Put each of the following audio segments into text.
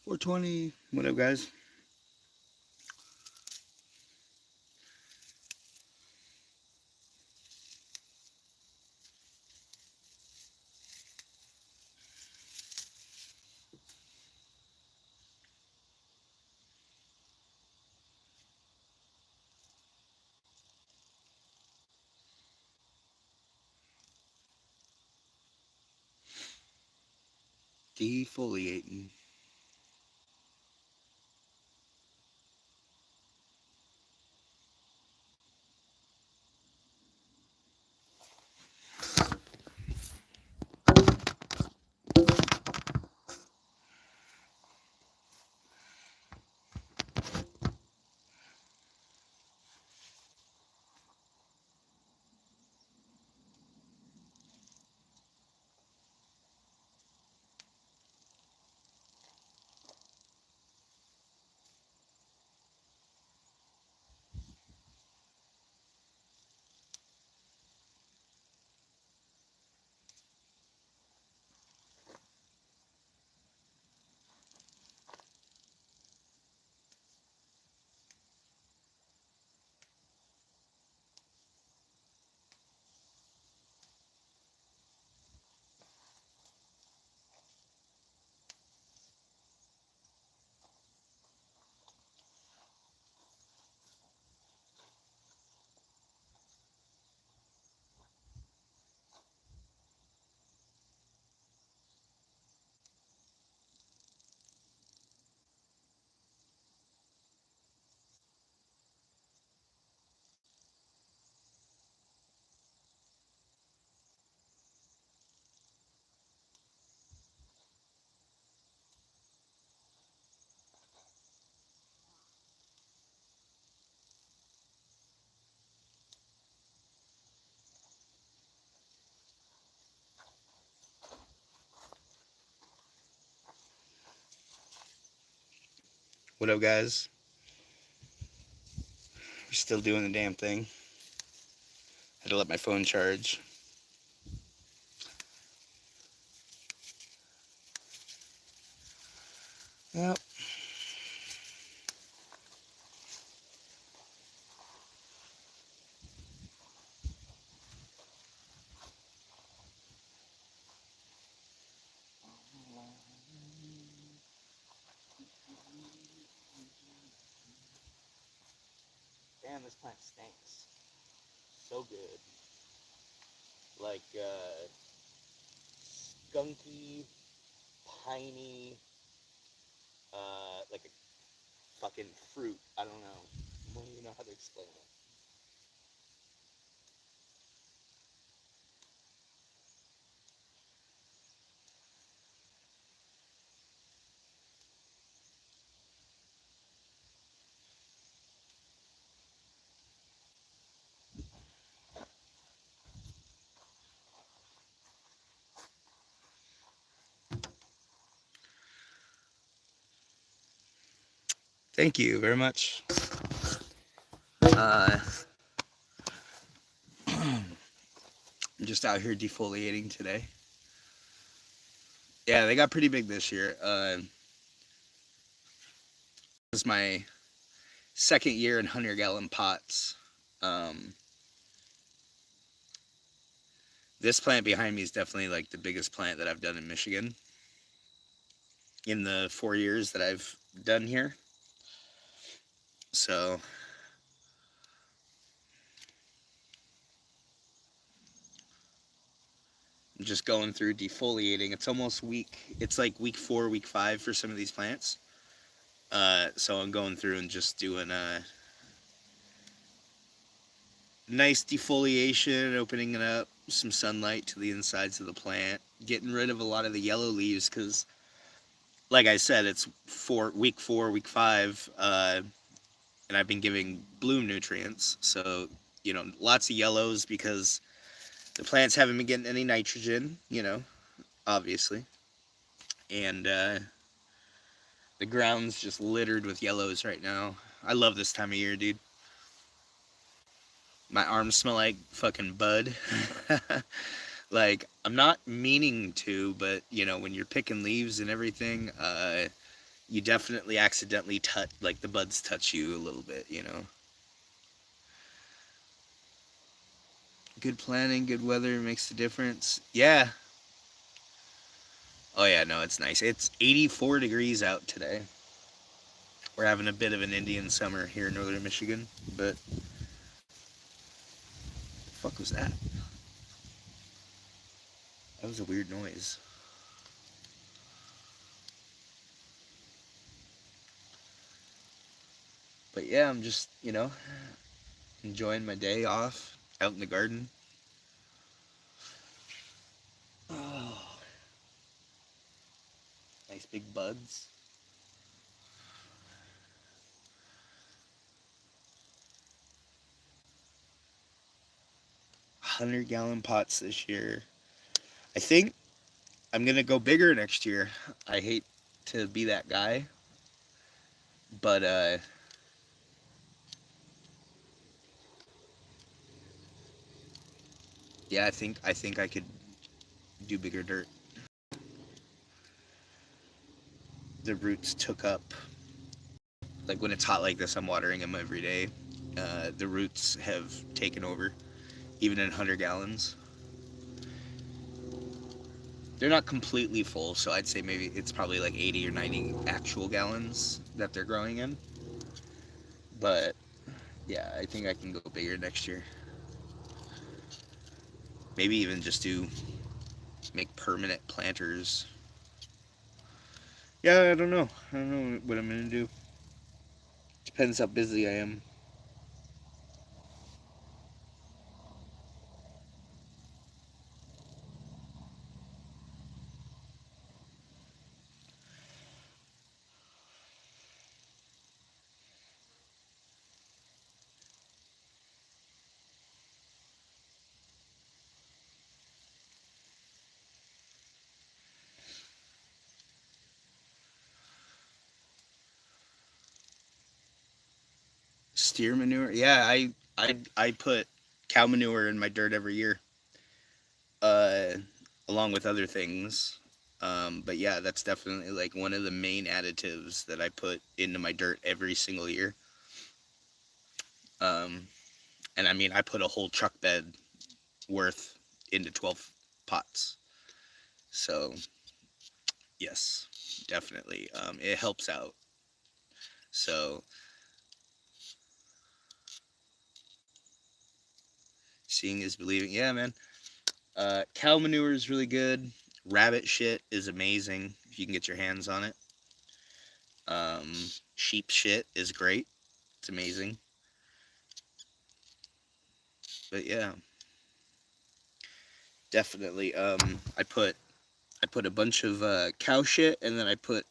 420. What up, guys? Defoliating. What up, guys? We're still doing the damn thing. Had to let my phone charge. Yep. Damn, this plant stinks. So good. Like, skunky, piney, like a fucking fruit. I don't know. I don't even know how to explain it. Thank you very much. I'm just out here defoliating today. Yeah, they got pretty big this year. This is my second year in 100-gallon pots. Um, this plant behind me is definitely like the biggest plant that I've done in Michigan in the 4 years that I've done here. So I'm just going through defoliating. It's almost it's like week 4, week 5 for some of these plants. So I'm going through and just doing a nice defoliation, opening it up, some sunlight to the insides of the plant, getting rid of a lot of the yellow leaves because, like I said, it's week 4, week 5, and I've been giving bloom nutrients. So, lots of yellows because the plants haven't been getting any nitrogen, obviously. And the ground's just littered with yellows right now. I love this time of year, dude. My arms smell like fucking bud. Like, I'm not meaning to, but, when you're picking leaves and everything, you definitely accidentally touch, like the buds touch you a little bit, Good planning, good weather makes the difference. Yeah. Oh yeah, no, it's nice. It's 84 degrees out today. We're having a bit of an Indian summer here in northern Michigan, but the fuck was that? That was a weird noise. But yeah, I'm just, enjoying my day off out in the garden. Oh, nice big buds. 100-gallon pots this year. I think I'm gonna go bigger next year. I hate to be that guy, but yeah, I think I could do bigger dirt. The roots took up, like when it's hot like this, I'm watering them every day. The roots have taken over, even in 100 gallons. They're not completely full, so I'd say maybe it's probably like 80 or 90 actual gallons that they're growing in. But yeah, I think I can go bigger next year. Maybe even just do make permanent planters. Yeah, I don't know. I don't know what I'm gonna do. Depends how busy I am. Steer manure. Yeah, I put cow manure in my dirt every year, uh, along with other things. But yeah, that's definitely like one of the main additives that I put into my dirt every single year. Um, and I mean, I put a whole truck bed worth into 12 pots. So yes, definitely, it helps out. So seeing is believing. Yeah, man. Cow manure is really good. Rabbit shit is amazing if you can get your hands on it. Um, Sheep shit is great. It's amazing. But yeah, definitely. I put a bunch of cow shit, and then I put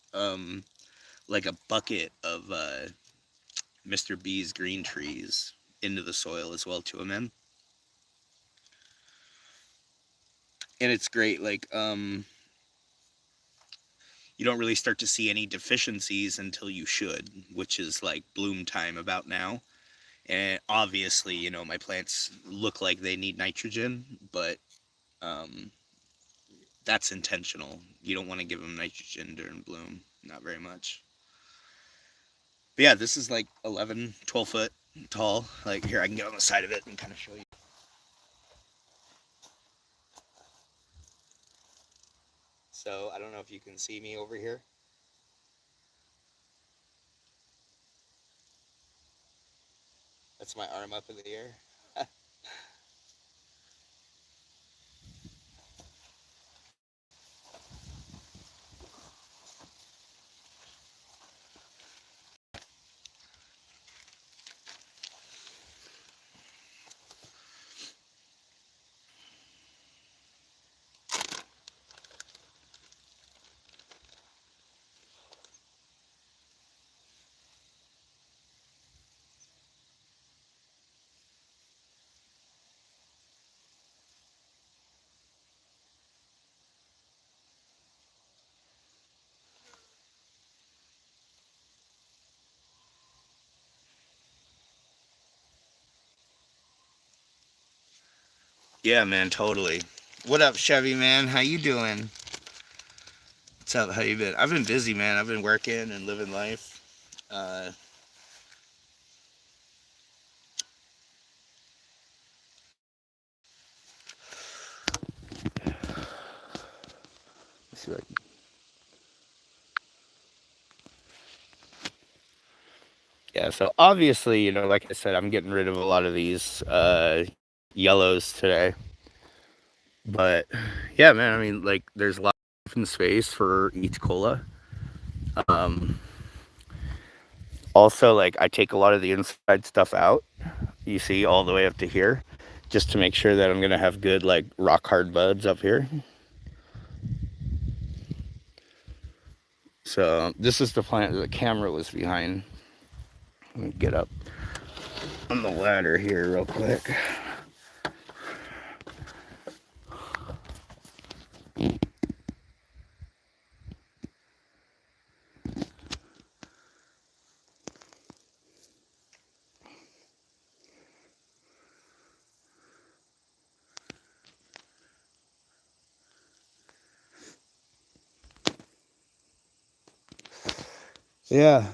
like a bucket of Mr. B's green trees into the soil as well to amend. And it's great. Like you don't really start to see any deficiencies until you should, which is like bloom time about now. And obviously, my plants look like they need nitrogen, but um, that's intentional. You don't want to give them nitrogen during bloom, not very much. But yeah, this is like 11, 12 foot tall. Like, here, I can get on the side of it and kind of show you. So, I don't know if you can see me over here. That's my arm up in the air. Yeah, man, totally. What up, Chevy man? How you doing? What's up? How you been? I've been busy, man. I've been working and living life. Uh, let's see what I can- yeah. So obviously, like I said, I'm getting rid of a lot of these yellows today. But yeah, man. I mean, like, there's a lot of open space for each cola. Um, Also, like, I take a lot of the inside stuff out. You see, all the way up to here, just to make sure that I'm gonna have good, like, rock hard buds up here. So this is the plant that the camera was behind. Let me get up on the ladder here real quick. Yeah.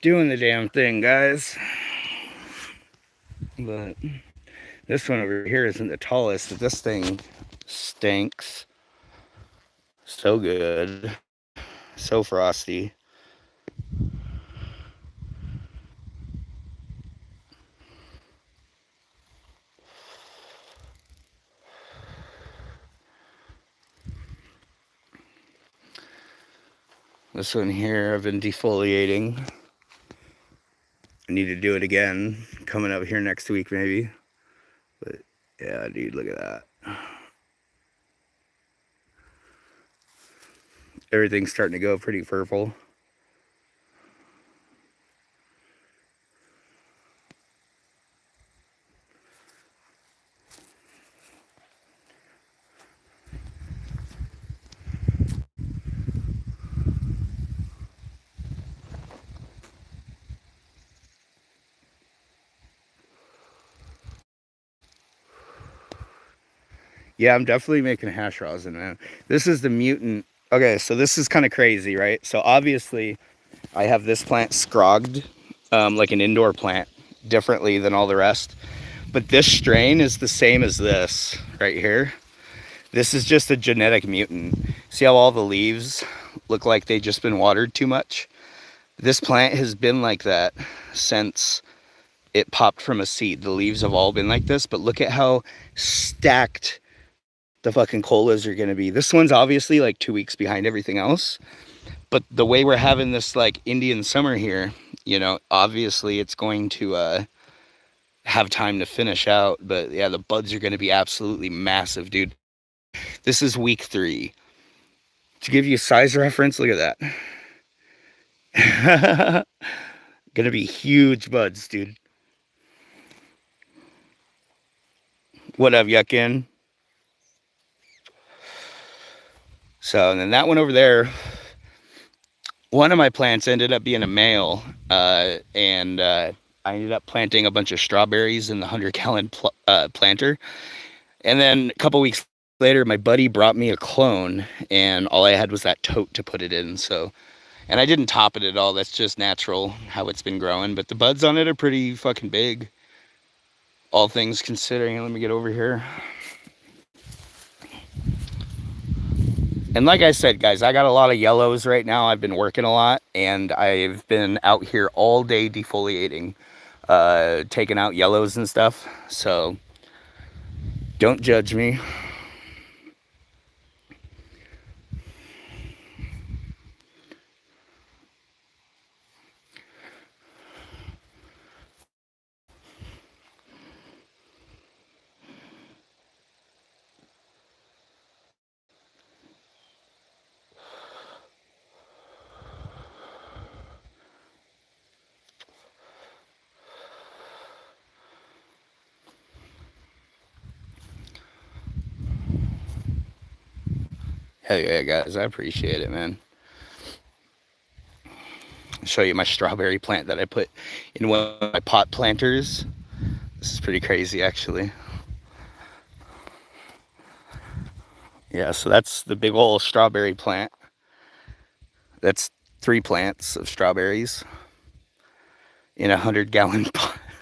Doing the damn thing, guys. But this one over here isn't the tallest, but this thing stinks. So good. So frosty. This one here, I've been defoliating. I need to do it again. Coming up here next week, maybe. But yeah, dude, look at that. Everything's starting to go pretty purple. Yeah, I'm definitely making hash rosin, man. This is the mutant. Okay, so this is kind of crazy, right? So obviously, I have this plant scrogged, like an indoor plant, differently than all the rest. But this strain is the same as this right here. This is just a genetic mutant. See how all the leaves look like they've just been watered too much? This plant has been like that since it popped from a seed. The leaves have all been like this, but look at how stacked the fucking colas are gonna be. This one's obviously like 2 weeks behind everything else, but the way we're having this like Indian summer here, obviously it's going to have time to finish out. But yeah, the buds are gonna be absolutely massive, dude. This is week 3. To give you a size reference, look at that. Gonna be huge buds, dude. What up, Yuckin? So, and then that one over there, one of my plants ended up being a male, and I ended up planting a bunch of strawberries in the 100-gallon planter. And then a couple weeks later, my buddy brought me a clone, and all I had was that tote to put it in. So, and I didn't top it at all. That's just natural how it's been growing. But the buds on it are pretty fucking big, all things considering. Let me get over here. And like I said, guys, I got a lot of yellows right now. I've been working a lot, and I've been out here all day defoliating, taking out yellows and stuff. So don't judge me. Hell yeah, guys. I appreciate it, man. I'll show you my strawberry plant that I put in one of my pot planters. This is pretty crazy, actually. Yeah, so that's the big old strawberry plant. That's 3 plants of strawberries in a 100-gallon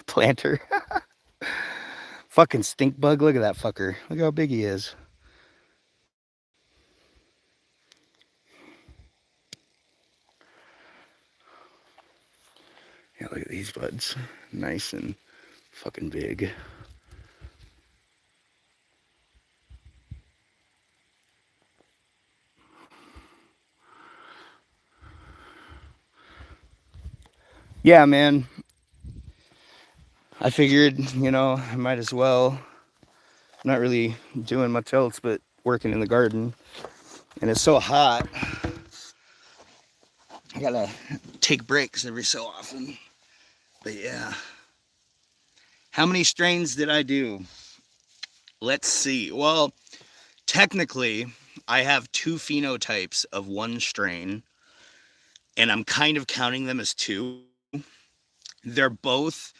planter. Fucking stink bug. Look at that fucker. Look how big he is. Yeah, look at these buds. Nice and fucking big. Yeah, man. I figured, I might as well. I'm not really doing much else but working in the garden. And it's so hot. I gotta take breaks every so often. But yeah. How many strains did I do? Let's see. Well, technically, I have 2 phenotypes of one strain, and I'm kind of counting them as 2. They're both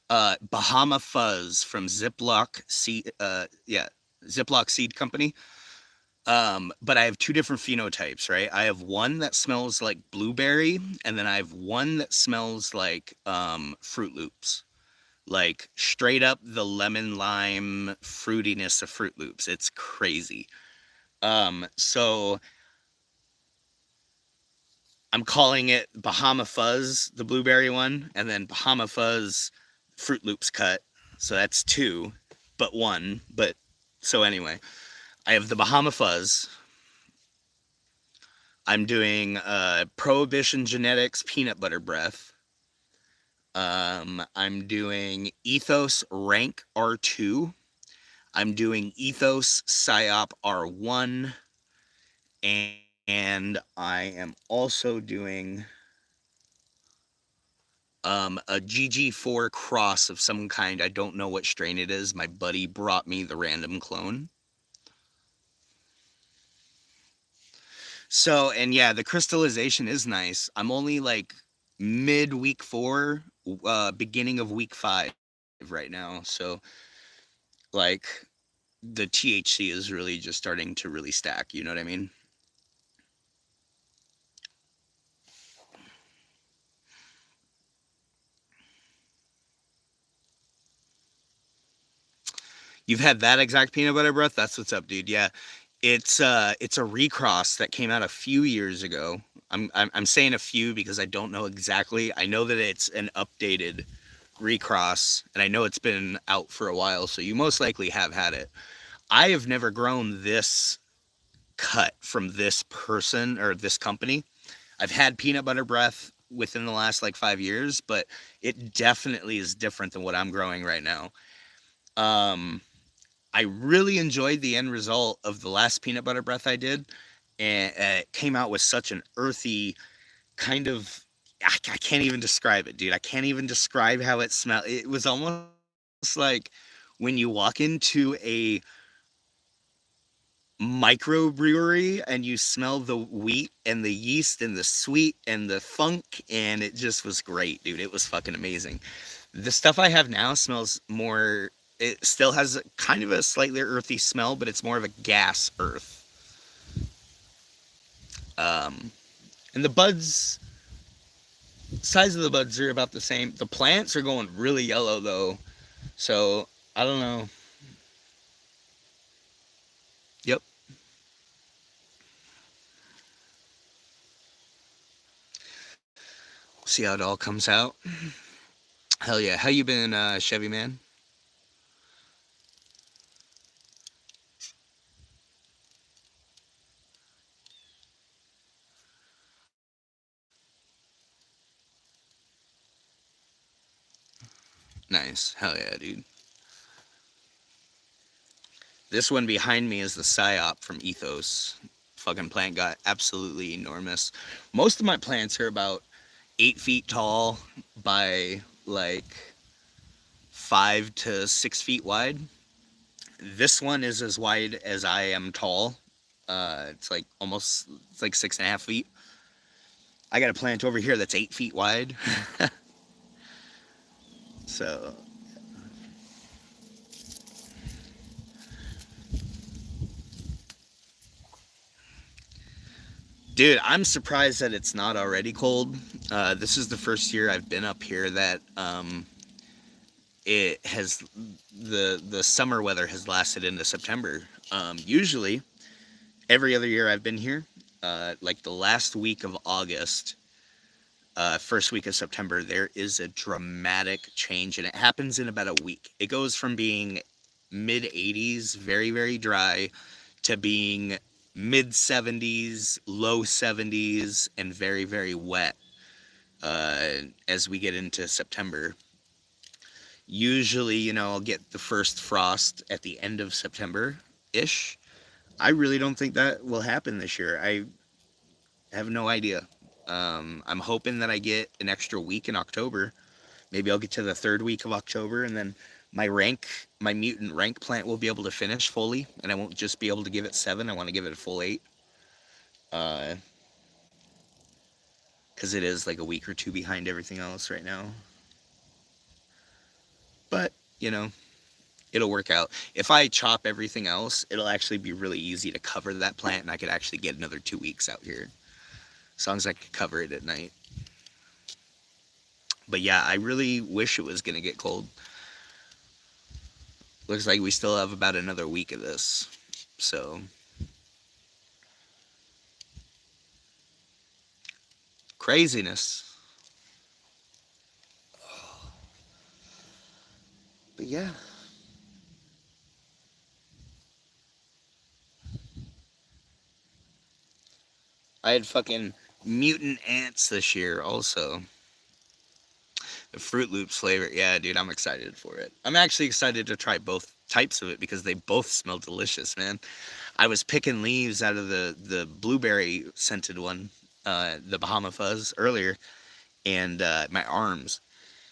Bahama Fuzz from Ziploc Seed, Ziploc Seed Company. But I have 2 different phenotypes, right? I have one that smells like blueberry, and then I have one that smells like Fruit Loops. Like straight up the lemon lime fruitiness of Fruit Loops. It's crazy. So I'm calling it Bahama Fuzz, the blueberry one, and then Bahama Fuzz Fruit Loops cut. So that's 2, but 1. But so anyway, I have the Bahama Fuzz. I'm doing Prohibition Genetics Peanut Butter Breath. I'm doing Ethos Rank R2. I'm doing Ethos Psyop R1. And I am also doing a GG4 cross of some kind. I don't know what strain it is. My buddy brought me the random clone. So, and yeah, the crystallization is nice. I'm only like mid week 4, beginning of week 5 right now. So, like, the THC is really just starting to really stack. You know what I mean? You've had that exact peanut butter breath? That's what's up, dude. Yeah. It's a recross that came out a few years ago. I'm saying a few because I don't know exactly. I know that it's an updated recross, and I know it's been out for a while, so you most likely have had it. I have never grown this cut from this person or this company. I've had peanut butter breath within the last like 5 years, but it definitely is different than what I'm growing right now. Um, I really enjoyed the end result of the last peanut butter breath I did, and it came out with such an earthy kind of. I can't even describe it, dude. I can't even describe how it smelled. It was almost like when you walk into a microbrewery and you smell the wheat and the yeast and the sweet and the funk, and it just was great, dude. It was fucking amazing. The stuff I have now smells more. It still has kind of a slightly earthy smell, but it's more of a gas earth. Um, and the buds, size of the buds are about the same. The plants are going really yellow though, so I don't know. Yep. See how it all comes out. Hell yeah. How you been, Chevy man? Nice. Hell yeah, dude. This one behind me is the Psyop from Ethos. Fucking plant got absolutely enormous. Most of my plants are about 8 feet tall by like 5 to 6 feet wide. This one is as wide as I am tall. It's like 6.5 feet. I got a plant over here that's 8 feet wide. So, dude, I'm surprised that it's not already cold. This is the first year I've been up here that it has the summer weather has lasted into September. Usually, every other year I've been here, like the last week of August, first week of September, there is a dramatic change, and it happens in about a week. It goes from being mid 80s, very, very dry, to being mid 70s, low 70s, and very, very wet as we get into September. Usually, I'll get the first frost at the end of September ish. I really don't think that will happen this year. I have no idea. I'm hoping that I get an extra week in October. Maybe I'll get to the third week of October, and then my mutant rank plant will be able to finish fully, and I won't just be able to give it 7. I want to give it a full 8, because it is like a week or two behind everything else right now. But it'll work out. If I chop everything else, it'll actually be really easy to cover that plant, and I could actually get another 2 weeks out here, as long as I could cover it at night. But yeah, I really wish it was gonna get cold. Looks like we still have about another week of this. So, craziness. But yeah. I had fucking mutant ants this year also. The Fruit Loops flavor. Yeah, dude, I'm excited for it. I'm actually excited to try both types of it because they both smell delicious, man. I was picking leaves out of the blueberry scented one, the Bahama Fuzz earlier, and my arms,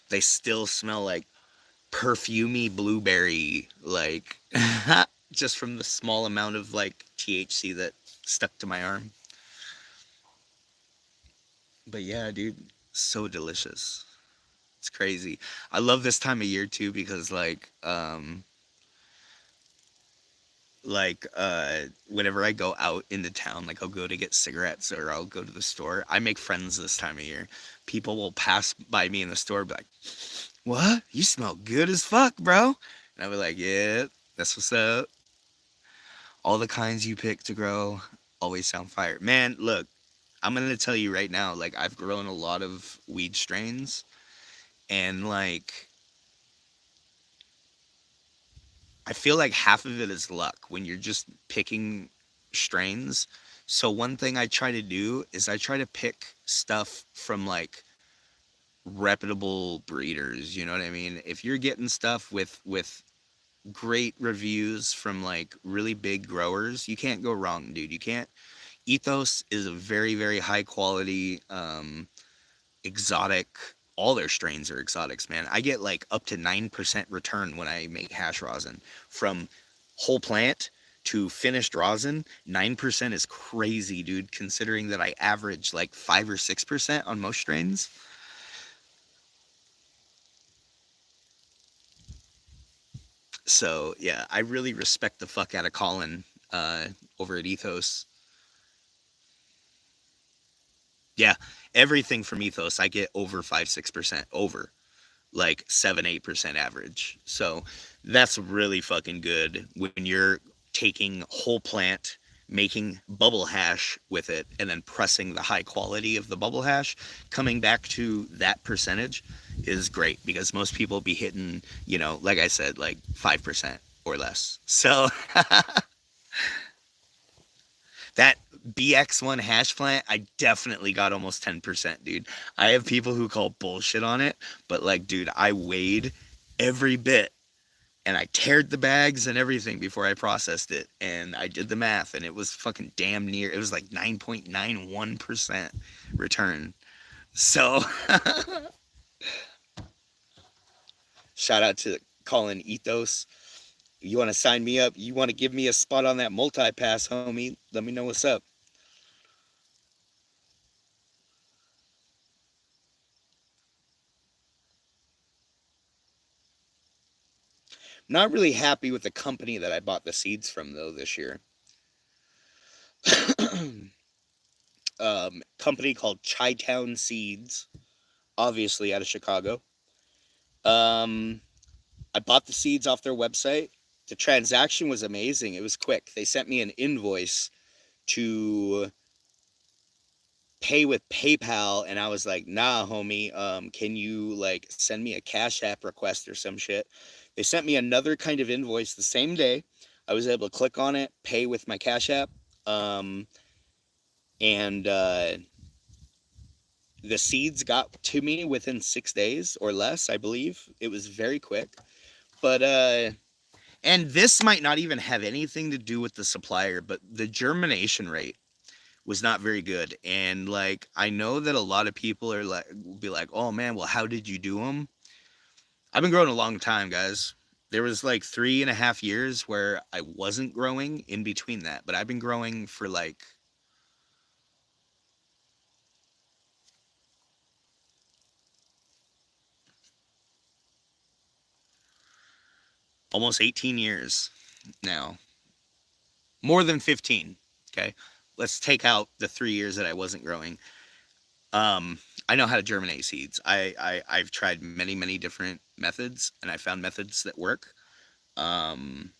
they still smell like perfumey blueberry, like just from the small amount of like THC that stuck to my arm. But yeah, dude, so delicious. It's crazy. I love this time of year too because whenever I go out into town, like I'll go to get cigarettes or I'll go to the store, I make friends this time of year. People will pass by me in the store and be like, "What? You smell good as fuck, bro." And I'll be like, "Yeah, that's what's up. All the kinds you pick to grow always sound fire." Man, look, I'm gonna tell you right now, like I've grown a lot of weed strains, and like I feel like half of it is luck when you're just picking strains. So one thing I try to do is I try to pick stuff from like reputable breeders, you know what I mean? If you're getting stuff with great reviews from like really big growers, you can't go wrong, dude. You can't. Ethos is a very, very high quality exotic. All their strains are exotics, man. I get like up to 9% return when I make hash rosin from whole plant to finished rosin. 9% is crazy, dude, considering that I average like 5 or 6% on most strains. So yeah, I really respect the fuck out of Colin over at Ethos. Yeah, everything from Ethos I get over 5 6% over, like 7 8% average. So that's really fucking good when you're taking whole plant, making bubble hash with it, and then pressing the high quality of the bubble hash. Coming back to that percentage is great because most people be hitting, like I said, like 5% or less. So that BX1 hash plant, I definitely got almost 10%, dude. I have people who call bullshit on it, but like, dude, I weighed every bit and I teared the bags and everything before I processed it. And I did the math and it was fucking damn near, it was like 9.91% return. So, shout out to Colin Ethos. You want to sign me up? You want to give me a spot on that multi pass, homie? Let me know what's up. Not really happy with the company that I bought the seeds from though this year. Company called Chi-Town Seeds, obviously out of Chicago. Um, I bought the seeds off their website. The transaction was amazing. It was quick. They sent me an invoice to pay with PayPal, and I was like, "Nah, homie. Can you like send me a Cash App request or some shit?" They sent me another kind of invoice the same day. I was able to click on it, pay with my Cash App, um, and the seeds got to me within 6 days or less, I believe. It was very quick. But and this might not even have anything to do with the supplier, but the germination rate was not very good. And like I know that a lot of people are like will be like, "Oh man, well how did you do them?" I've been growing a long time, guys. There was like 3.5 years where I wasn't growing in between that, but I've been growing for like almost 18 years now. More than 15. Okay. Let's take out the 3 years that I wasn't growing. Um, I know how to germinate seeds. I've tried many different methods, and I found methods that work. Um,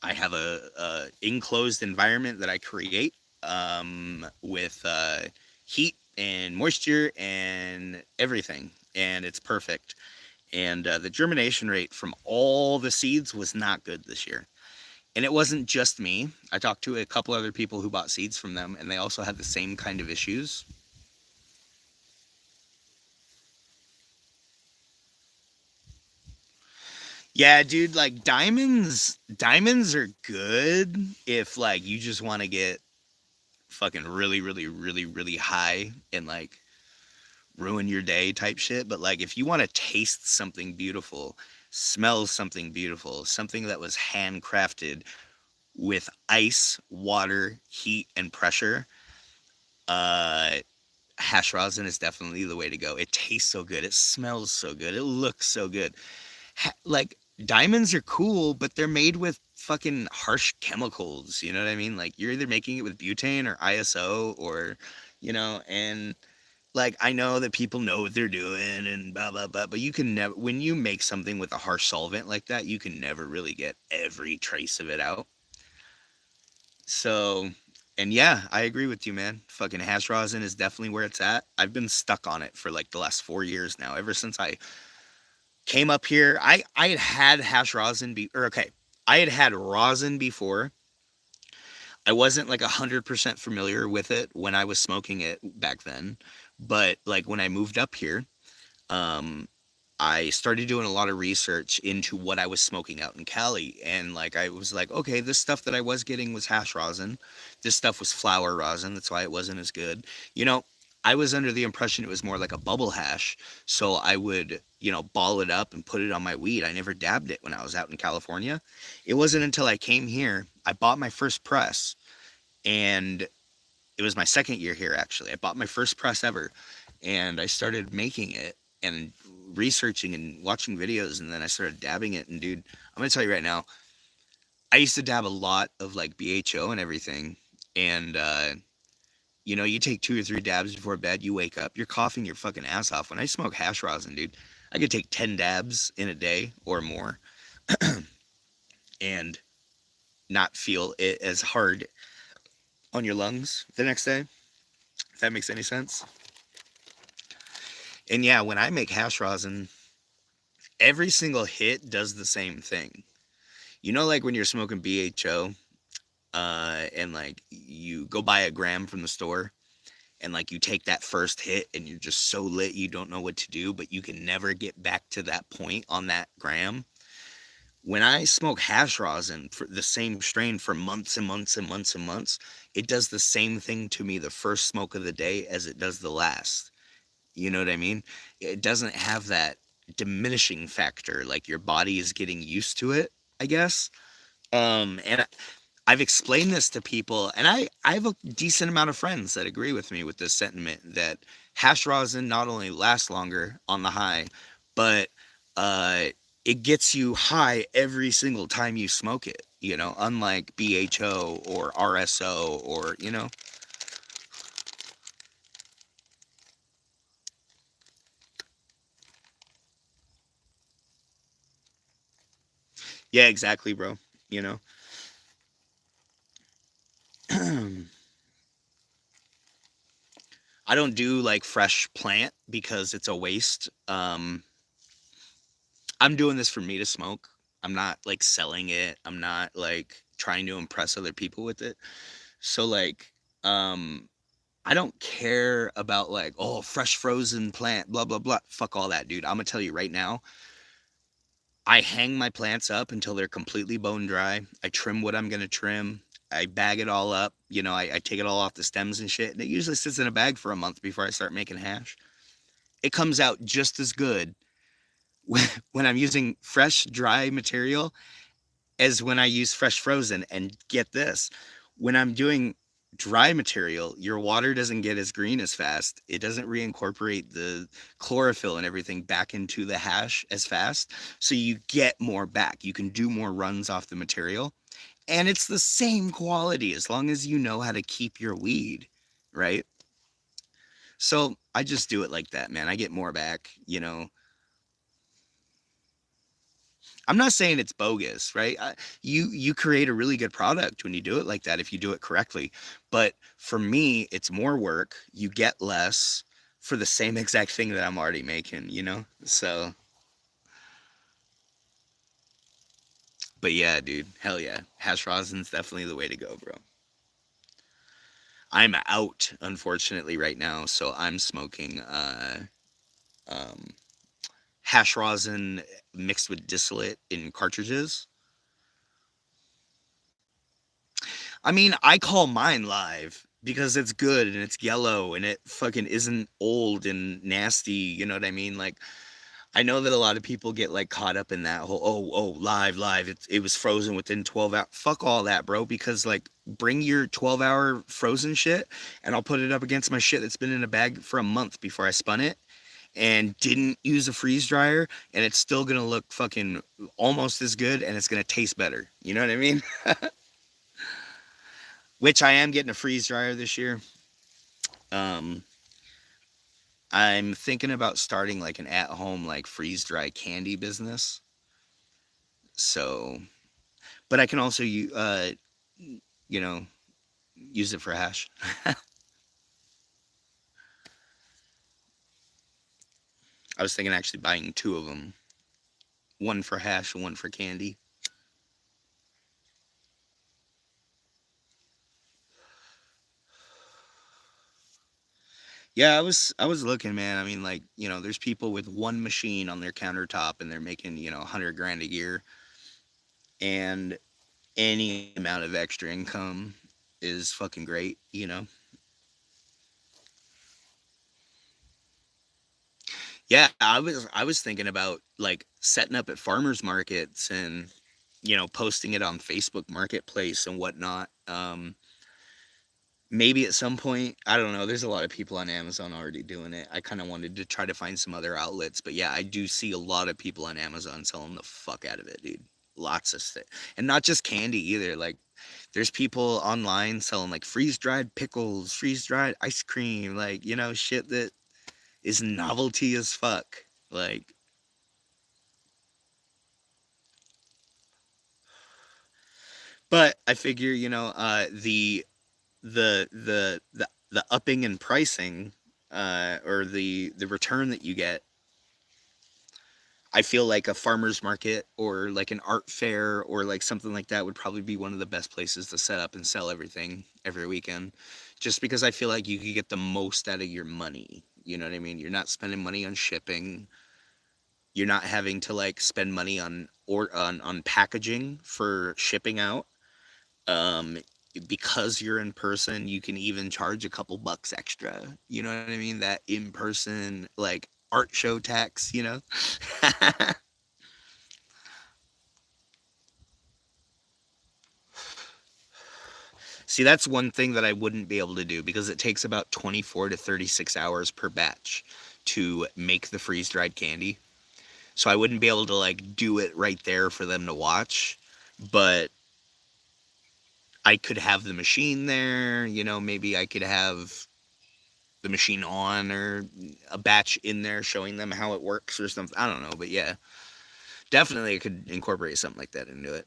I have a enclosed environment that I create with heat and moisture and everything, and it's perfect. And the germination rate from all the seeds was not good this year. And it wasn't just me. I talked to a couple other people who bought seeds from them, and they also had the same kind of issues. Yeah, dude, like diamonds are good if like you just want to get fucking really high and like ruin your day type shit. But like if you want to taste something beautiful, smell something beautiful, something that was handcrafted with ice, water, heat, and pressure, uh, hash rosin is definitely the way to go. It tastes so good. It smells so good. It looks so good. Like diamonds are cool, but they're made with fucking harsh chemicals. You know what I mean? Like you're either making it with butane or ISO or, and like I know that people know what they're doing and blah blah blah, but you can never when you make something with a harsh solvent like that, you can never really get every trace of it out. So, and yeah, I agree with you, man. Fucking hash rosin is definitely where it's at. I've been stuck on it for like the last 4 years now. Ever since I came up here, I had hash rosin or okay, I had rosin before. I wasn't like 100% familiar with it when I was smoking it back then, but like when I moved up here, um, I started doing a lot of research into what I was smoking out in Cali. And like, I was like, okay, this stuff that I was getting was hash rosin. This stuff was flower rosin. That's why it wasn't as good. You know, I was under the impression it was more like a bubble hash. So I would, ball it up and put it on my weed. I never dabbed it when I was out in California. It wasn't until I came here, I bought my first press. And it was my second year here, actually. I bought my first press ever. And I started making it and researching and watching videos, and then I started dabbing it. And dude, I'm gonna tell you right now, I used to dab a lot of like BHO and everything, and you take 2 or 3 dabs before bed, you wake up, you're coughing your fucking ass off. When I smoke hash rosin, dude, I could take 10 dabs in a day or more, and not feel it as hard on your lungs the next day. If that makes any sense. And yeah, when I make hash rosin, every single hit does the same thing. Like when you're smoking BHO, and like you go buy a gram from the store, and like you take that first hit, and you're just so lit you don't know what to do, but you can never get back to that point on that gram. When I smoke hash rosin for the same strain for months and months and months and months, it does the same thing to me the first smoke of the day as it does the last. You know what I mean? It doesn't have that diminishing factor. Like your body is getting used to it, I guess. And I've explained this to people, and I have a decent amount of friends that agree with me with this sentiment that hash rosin not only lasts longer on the high, but uh, it gets you high every single time you smoke it, unlike BHO or RSO or. Yeah, exactly, bro. You know. I don't do like fresh plant because it's a waste. I'm doing this for me to smoke. I'm not like selling it. I'm not like trying to impress other people with it. So like um I don't care about like, oh, fresh frozen plant, blah blah blah. Fuck all that, dude. I'm gonna tell you right now. I hang my plants up until they're completely bone dry. I trim what I'm gonna trim. I bag it all up. I take it all off the stems and shit. And it usually sits in a bag for a month before I start making hash. It comes out just as good when I'm using fresh, dry material as when I use fresh frozen. And get this, when I'm doing dry material, your water doesn't get as green as fast. It doesn't reincorporate the chlorophyll and everything back into the hash as fast. So you get more back. You can do more runs off the material. And it's the same quality as long as you know how to keep your weed, right? So I just do it like that, man. I get more back. I'm not saying it's bogus, right? You create a really good product when you do it like that if you do it correctly. But for me, it's more work. You get less for the same exact thing that I'm already making. So, but yeah, dude, hell yeah, hash rosin's definitely the way to go, bro. I'm out, unfortunately, right now, so I'm smoking um, hash rosin mixed with distillate in cartridges. I mean, I call mine live because it's good and it's yellow and it fucking isn't old and nasty. You know what I mean? Like, I know that a lot of people get like caught up in that whole, oh, live, live. It was frozen within 12 hours. Fuck all that, bro. Because like, bring your 12-hour frozen shit and I'll put it up against my shit that's been in a bag for a month before I spun it and didn't use a freeze dryer, and it's still gonna look fucking almost as good and it's gonna taste better. You know what I mean? Which I am getting a freeze dryer this year. Um, I'm thinking about starting like an at-home like freeze dry candy business. So, but I can also you know, use it for hash. I was thinking actually buying two of them, one for hash and one for candy. Yeah, I was looking, man. I mean, like, there's people with one machine on their countertop and they're making, 100 grand a year, and any amount of extra income is fucking great. Yeah, I was thinking about like setting up at farmers markets and posting it on Facebook Marketplace and whatnot. Maybe at some point, I don't know. There's a lot of people on Amazon already doing it. I kind of wanted to try to find some other outlets, but yeah, I do see a lot of people on Amazon selling the fuck out of it, dude. Lots of stuff, and not just candy either. Like, there's people online selling like freeze dried pickles, freeze dried ice cream, like shit that is novelty as fuck. Like, but I figure, the upping in pricing, or the return that you get, I feel like a farmer's market or like an art fair or like something like that would probably be one of the best places to set up and sell everything every weekend. Just because I feel like you could get the most out of your money. You know what I mean? You're not spending money on shipping. You're not having to like spend money on packaging for shipping out. Um, because you're in person, you can even charge a couple bucks extra. You know what I mean? That in person like art show tax. See, that's one thing that I wouldn't be able to do because it takes about 24 to 36 hours per batch to make the freeze dried candy. so I wouldn't be able to like do it right there for them to watch, but I could have the machine there, maybe I could have the machine on or a batch in there showing them how it works or something. I don't know, but yeah, definitely I could incorporate something like that into it.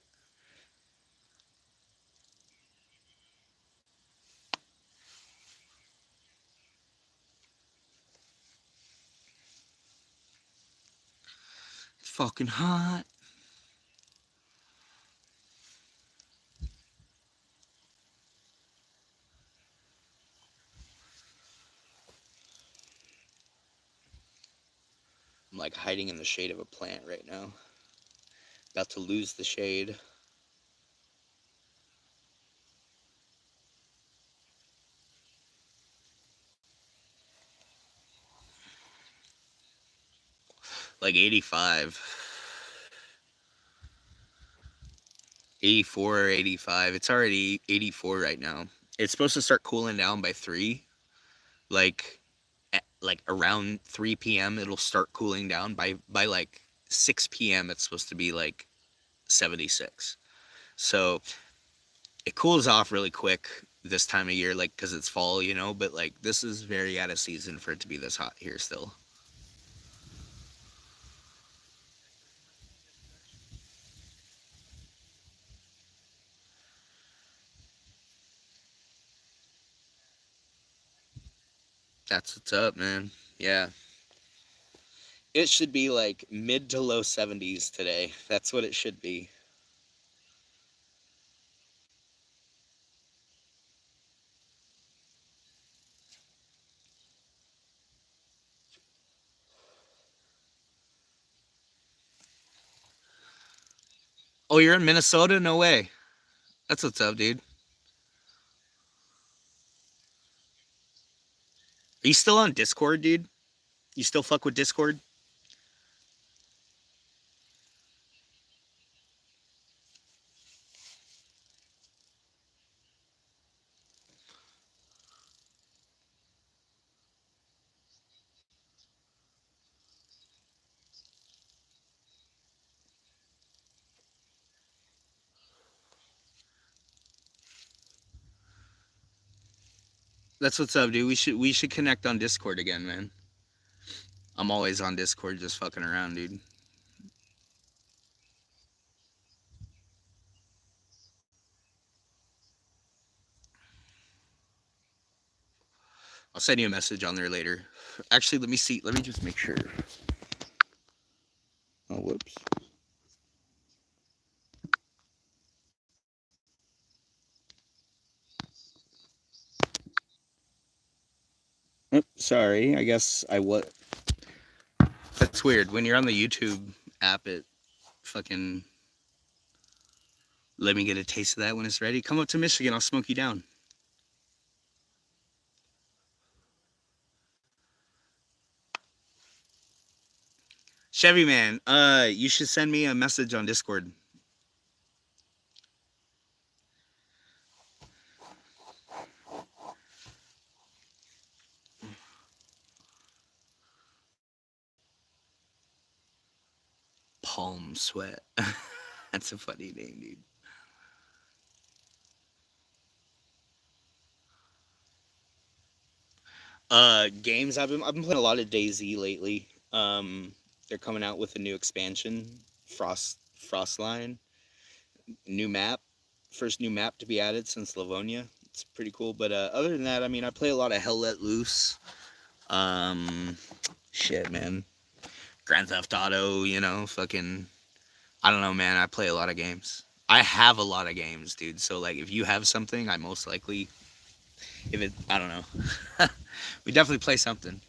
It's fucking hot. I'm like hiding in the shade of a plant right now. About to lose the shade. Like 85. 84 or 85. It's already 84 right now. It's supposed to start cooling down by 3. Like like around 3 p.m. it'll start cooling down by like 6 p.m. it's supposed to be like 76. So it cools off really quick this time of year, like because it's fall, but like this is very out of season for it to be this hot here still. That's what's up, man. Yeah. It should be like mid to low 70s today. That's what it should be. Oh, you're in Minnesota? No way. That's what's up, dude. Are you still on Discord, dude? You still fuck with Discord? That's what's up, dude. We should connect on Discord again, man. I'm always on Discord just fucking around, dude. I'll send you a message on there later. Actually, let me see. Let me just make sure. Oh, whoops. Oh, sorry. I guess I what. That's weird. When you're on the YouTube app, it fucking let me get a taste of that when it's ready. Come up to Michigan. I'll smoke you down. Chevy man, you should send me a message on Discord. Palm Sweat. That's a funny name, dude. Games. I've been playing a lot of DayZ lately. They're coming out with a new expansion, Frostline, new map, first new map to be added since Livonia. It's pretty cool. But other than that, I mean, I play a lot of Hell Let Loose. Um, shit, man. Grand Theft Auto. Fucking. I don't know, man. I play a lot of games. I have a lot of games, dude. So like, if you have something, I most likely, if it, I don't know, we definitely play something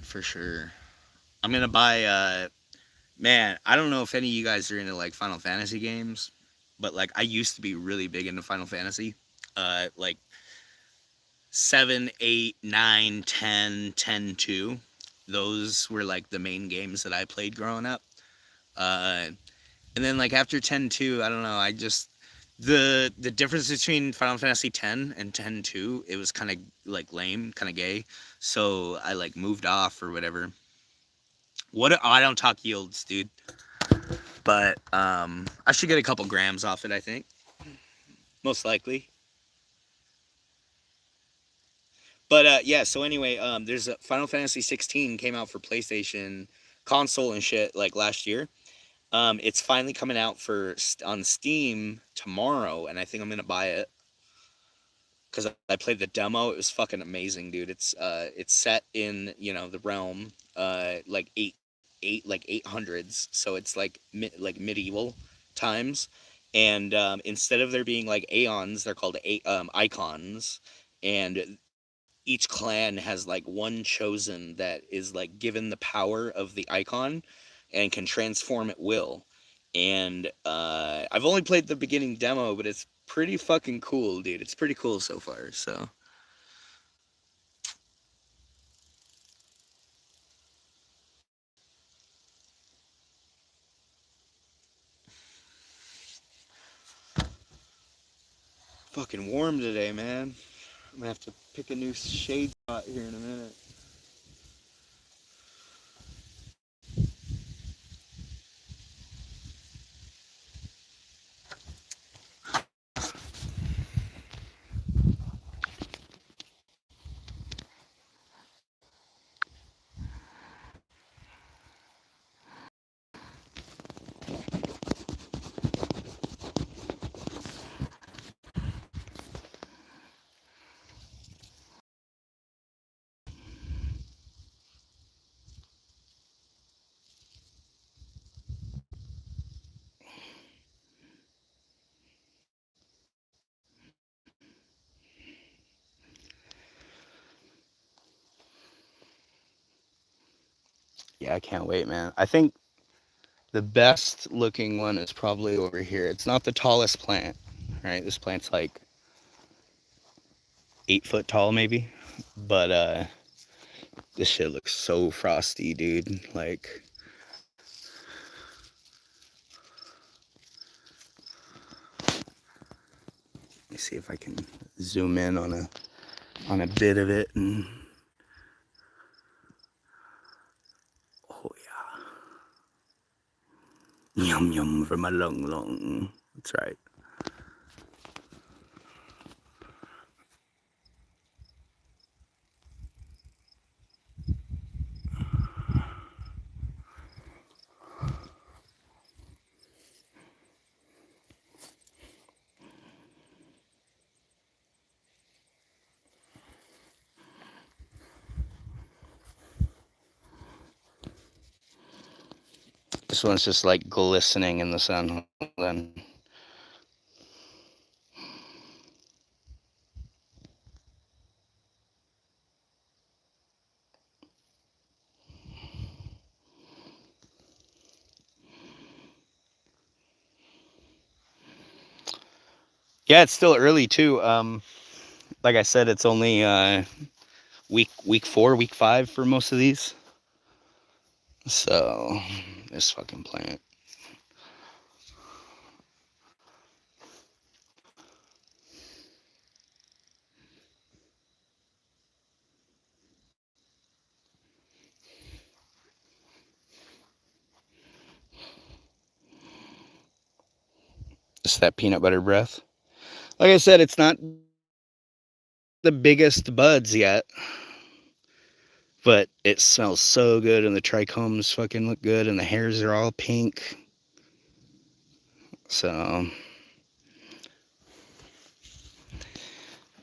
for sure. I'm gonna buy. Man, I don't know if any of you guys are into like Final Fantasy games, but like I used to be really big into Final Fantasy. Like 7, 8, 9, 10, 10, 2. Those were like the main games that I played growing up. Uh, and then like after 10-2, I don't know, I just the difference between Final Fantasy 10 and 10-2, it was kind of like lame, kind of gay. So I like moved off or whatever. What I don't talk yields, dude. But I should get a couple grams off it, I think. Most likely. But yeah, so anyway, there's a Final Fantasy 16 came out for PlayStation console and shit like last year. It's finally coming out on Steam tomorrow, and I think I'm gonna buy it because I played the demo. It was fucking amazing, dude. It's set in the realm like like 800s, so it's like like medieval times, and instead of there being like aeons, they're called icons, and each clan has like one chosen that is like given the power of the icon and can transform at will. And I've only played the beginning demo, but it's pretty fucking cool, dude. It's pretty cool so far. So fucking warm today, man. I'm gonna have to pick a new shade spot here in a minute. Yeah, I can't wait, man. I think the best looking one is probably over here. It's not the tallest plant, right? This plant's like 8 foot tall, maybe. But this shit looks so frosty, dude. Like, let me see if I can zoom in on a bit of it. And oh yeah, yum yum for my lung lung. That's right. This one's just like glistening in the sun. Then yeah, it's still early too. Like I said, it's only week 4, week 5 for most of these. So this fucking plant. Just that peanut butter breath. Like I said, it's not the biggest buds yet, but it smells so good, and the trichomes fucking look good, and the hairs are all pink. So,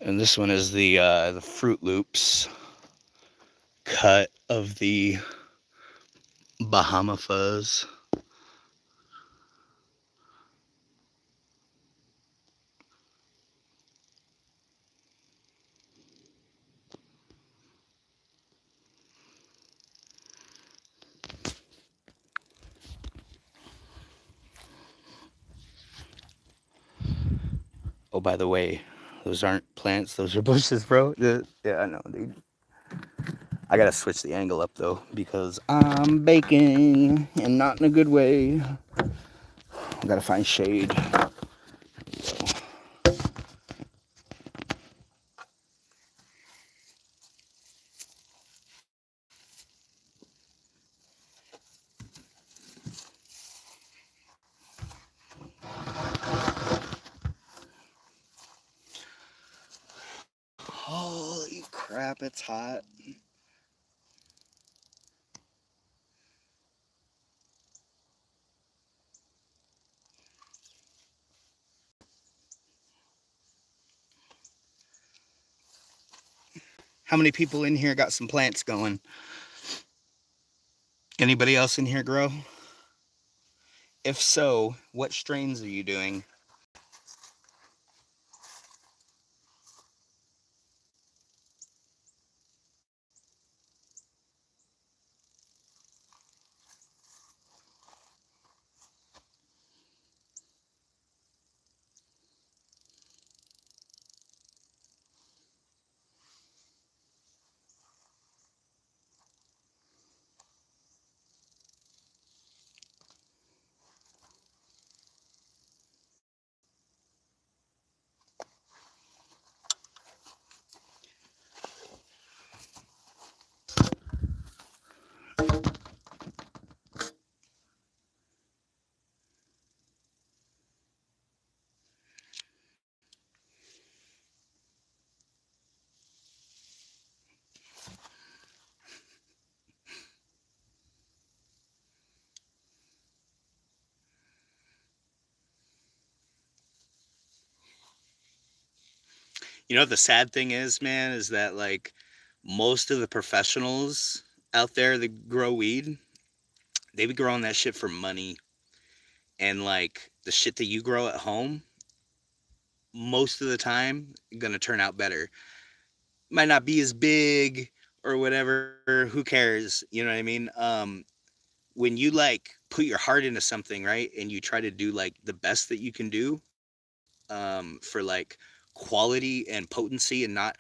and this one is the Fruit Loops cut of the Bahama Fuzz. Oh, by the way, those aren't plants, those are bushes, bro. Yeah, I know, dude. I gotta switch the angle up though, because I'm baking and not in a good way. I gotta find shade. It's hot. How many people in here got some plants going? Anybody else in here grow? If so, what strains are you doing? You know, the sad thing is, man, is that like most of the professionals out there that grow weed, they be growing that shit for money. And like the shit that you grow at home, most of the time, gonna turn out better. Might not be as big or whatever. Who cares? You know what I mean? When you like put your heart into something, right, and you try to do like the best that you can do, for like quality and potency, and not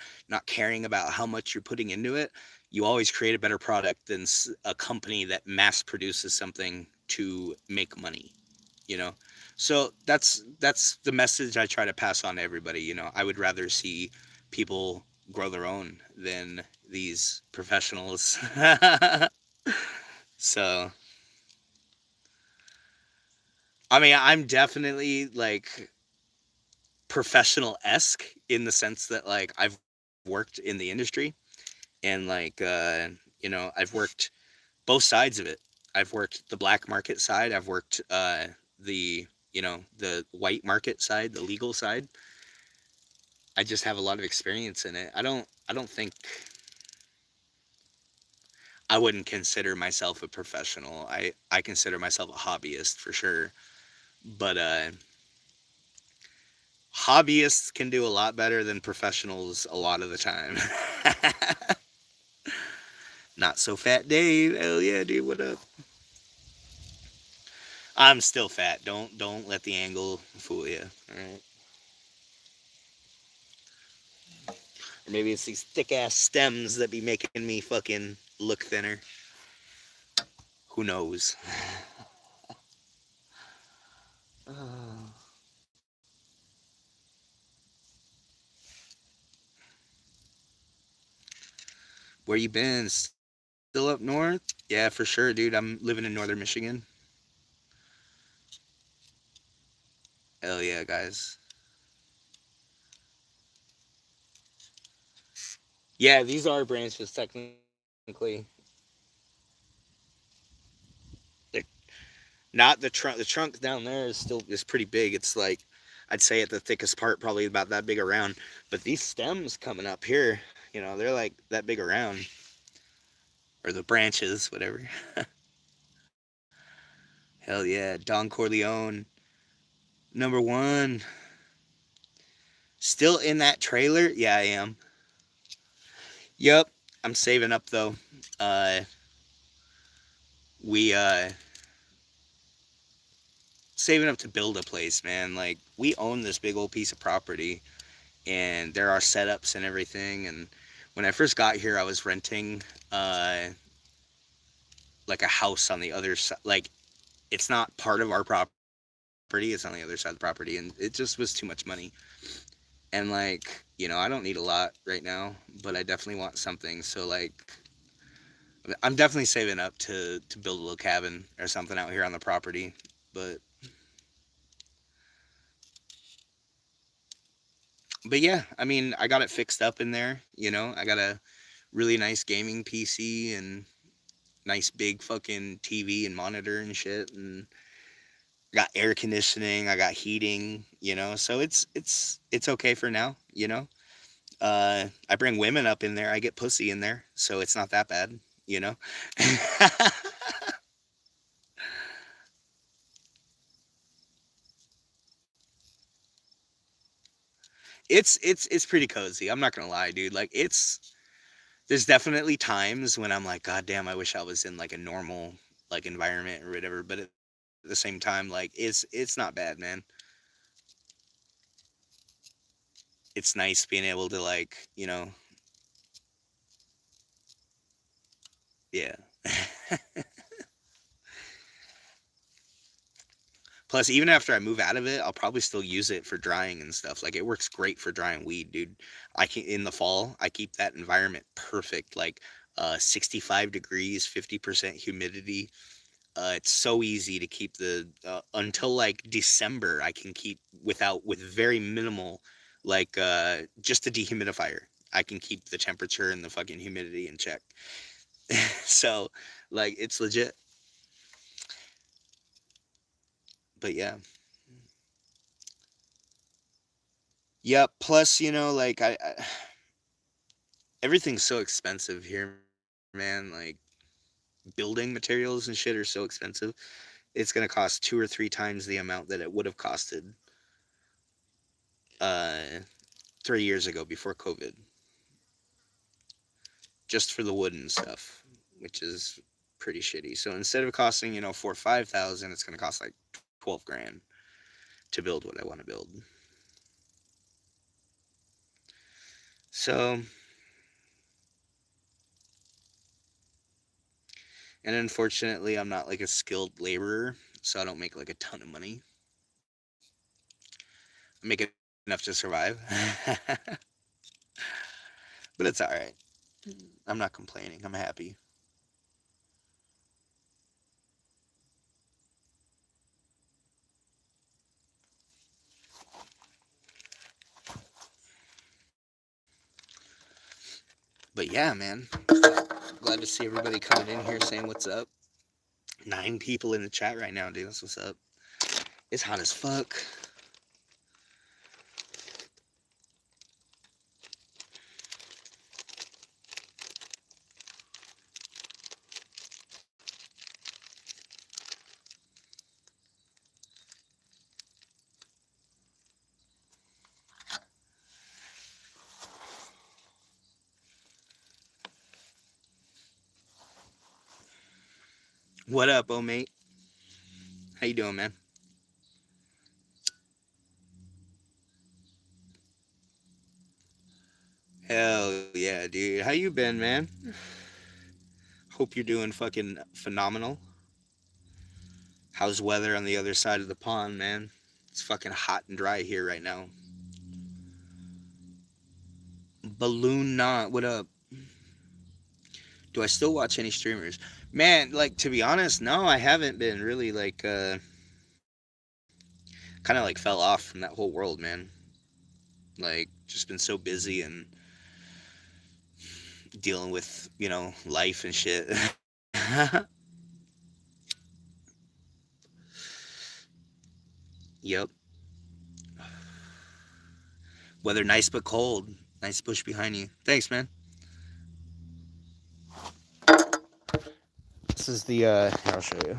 caring about how much you're putting into it, you always create a better product than a company that mass produces something to make money. You know, so that's the message I try to pass on to everybody. You know, I would rather see people grow their own than these professionals. So I mean, I'm definitely like professional esque in the sense that like I've worked in the industry, and like I've worked both sides of it. I've worked the black market side. I've worked the the white market side, the legal side. I just have a lot of experience in it. I don't think I wouldn't consider myself a professional. I consider myself a hobbyist for sure. But hobbyists can do a lot better than professionals a lot of the time. Not so fat Dave. Hell yeah, dude. What up? I'm still fat. Don't let the angle fool you. All right. Or maybe it's these thick ass stems that be making me fucking look thinner. Who knows? Where you been? Still up north? Yeah, for sure, dude. I'm living in northern Michigan. Hell yeah, guys. Yeah, these are branches technically. They're not the trunk. The trunk down there is pretty big. It's like I'd say at the thickest part, probably about that big around. But these stems coming up here, they're like that big around, or the branches, whatever. Hell yeah, Don Corleone, #1. Still in that trailer? Yeah, I am. Yep, I'm saving up though. Uh, we saving up to build a place, man. Like we own this big old piece of property, and there are setups and everything. And when I first got here, I was renting like a house on the other side. Like it's not part of our property; it's on the other side of the property, and it just was too much money. And like I don't need a lot right now, but I definitely want something. So like I'm definitely saving up to build a little cabin or something out here on the property. But yeah, I mean, I got it fixed up in there. I gotta really nice gaming PC and nice big fucking TV and monitor and shit, and I got air conditioning, I got heating, so it's okay for now, I bring women up in there, I get pussy in there, so it's not that bad, you know. It's pretty cozy. I'm not gonna lie, dude. Like there's definitely times when I'm like, God damn, I wish I was in like a normal like environment or whatever. But at the same time, like it's not bad, man. It's nice being able to like, yeah. Plus, even after I move out of it, I'll probably still use it for drying and stuff. Like it works great for drying weed, dude. I can in the fall, I keep that environment perfect, like 65 degrees, 50% humidity. It's so easy to keep the until like December. I can keep with very minimal, like just a dehumidifier. I can keep the temperature and the fucking humidity in check. So, like, it's legit. But yeah, yep. Plus, like everything's so expensive here, man. Like building materials and shit are so expensive. It's gonna cost 2 or 3 times the amount that it would have costed uh 3 years ago before COVID, just for the wood and stuff, which is pretty shitty. So instead of costing, 4 or 5 thousand, it's gonna cost like 12 grand to build what I want to build. So, and unfortunately, I'm not like a skilled laborer, so I don't make like a ton of money. I make enough to survive. But it's all right. I'm not complaining. I'm happy. But yeah, man. Glad to see everybody coming in here saying what's up. 9 people in the chat right now, dude. That's what's up. It's hot as fuck. What up, oh mate? How you doing, man? Hell yeah, dude. How you been, man? Hope you're doing fucking phenomenal. How's weather on the other side of the pond, man? It's fucking hot and dry here right now. Balloon Knot, what up? Do I still watch any streamers? Man, like to be honest, no, I haven't been really like kind of like fell off from that whole world, man. Like just been so busy and dealing with, life and shit. Yep. Weather nice but cold. Nice bush behind you. Thanks, man. This is the here, I'll show you.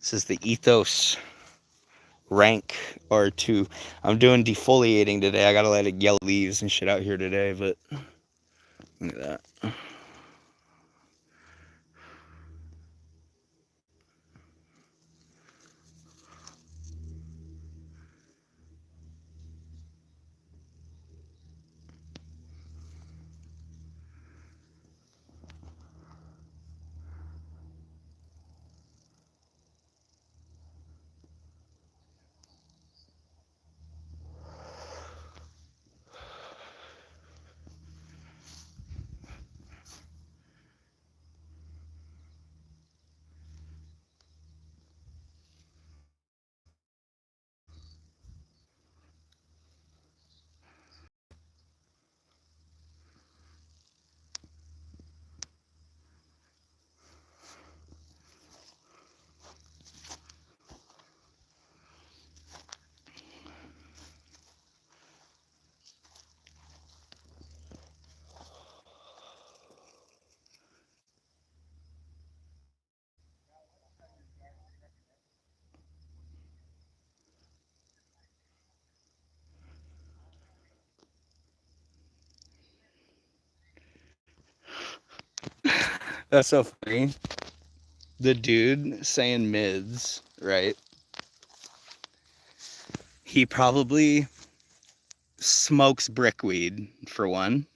This is the Ethos rank R2. I'm doing defoliating today. I gotta let it yellow leaves and shit out here today, but look at that. That's so funny. The dude saying mids, right? He probably smokes brickweed for one.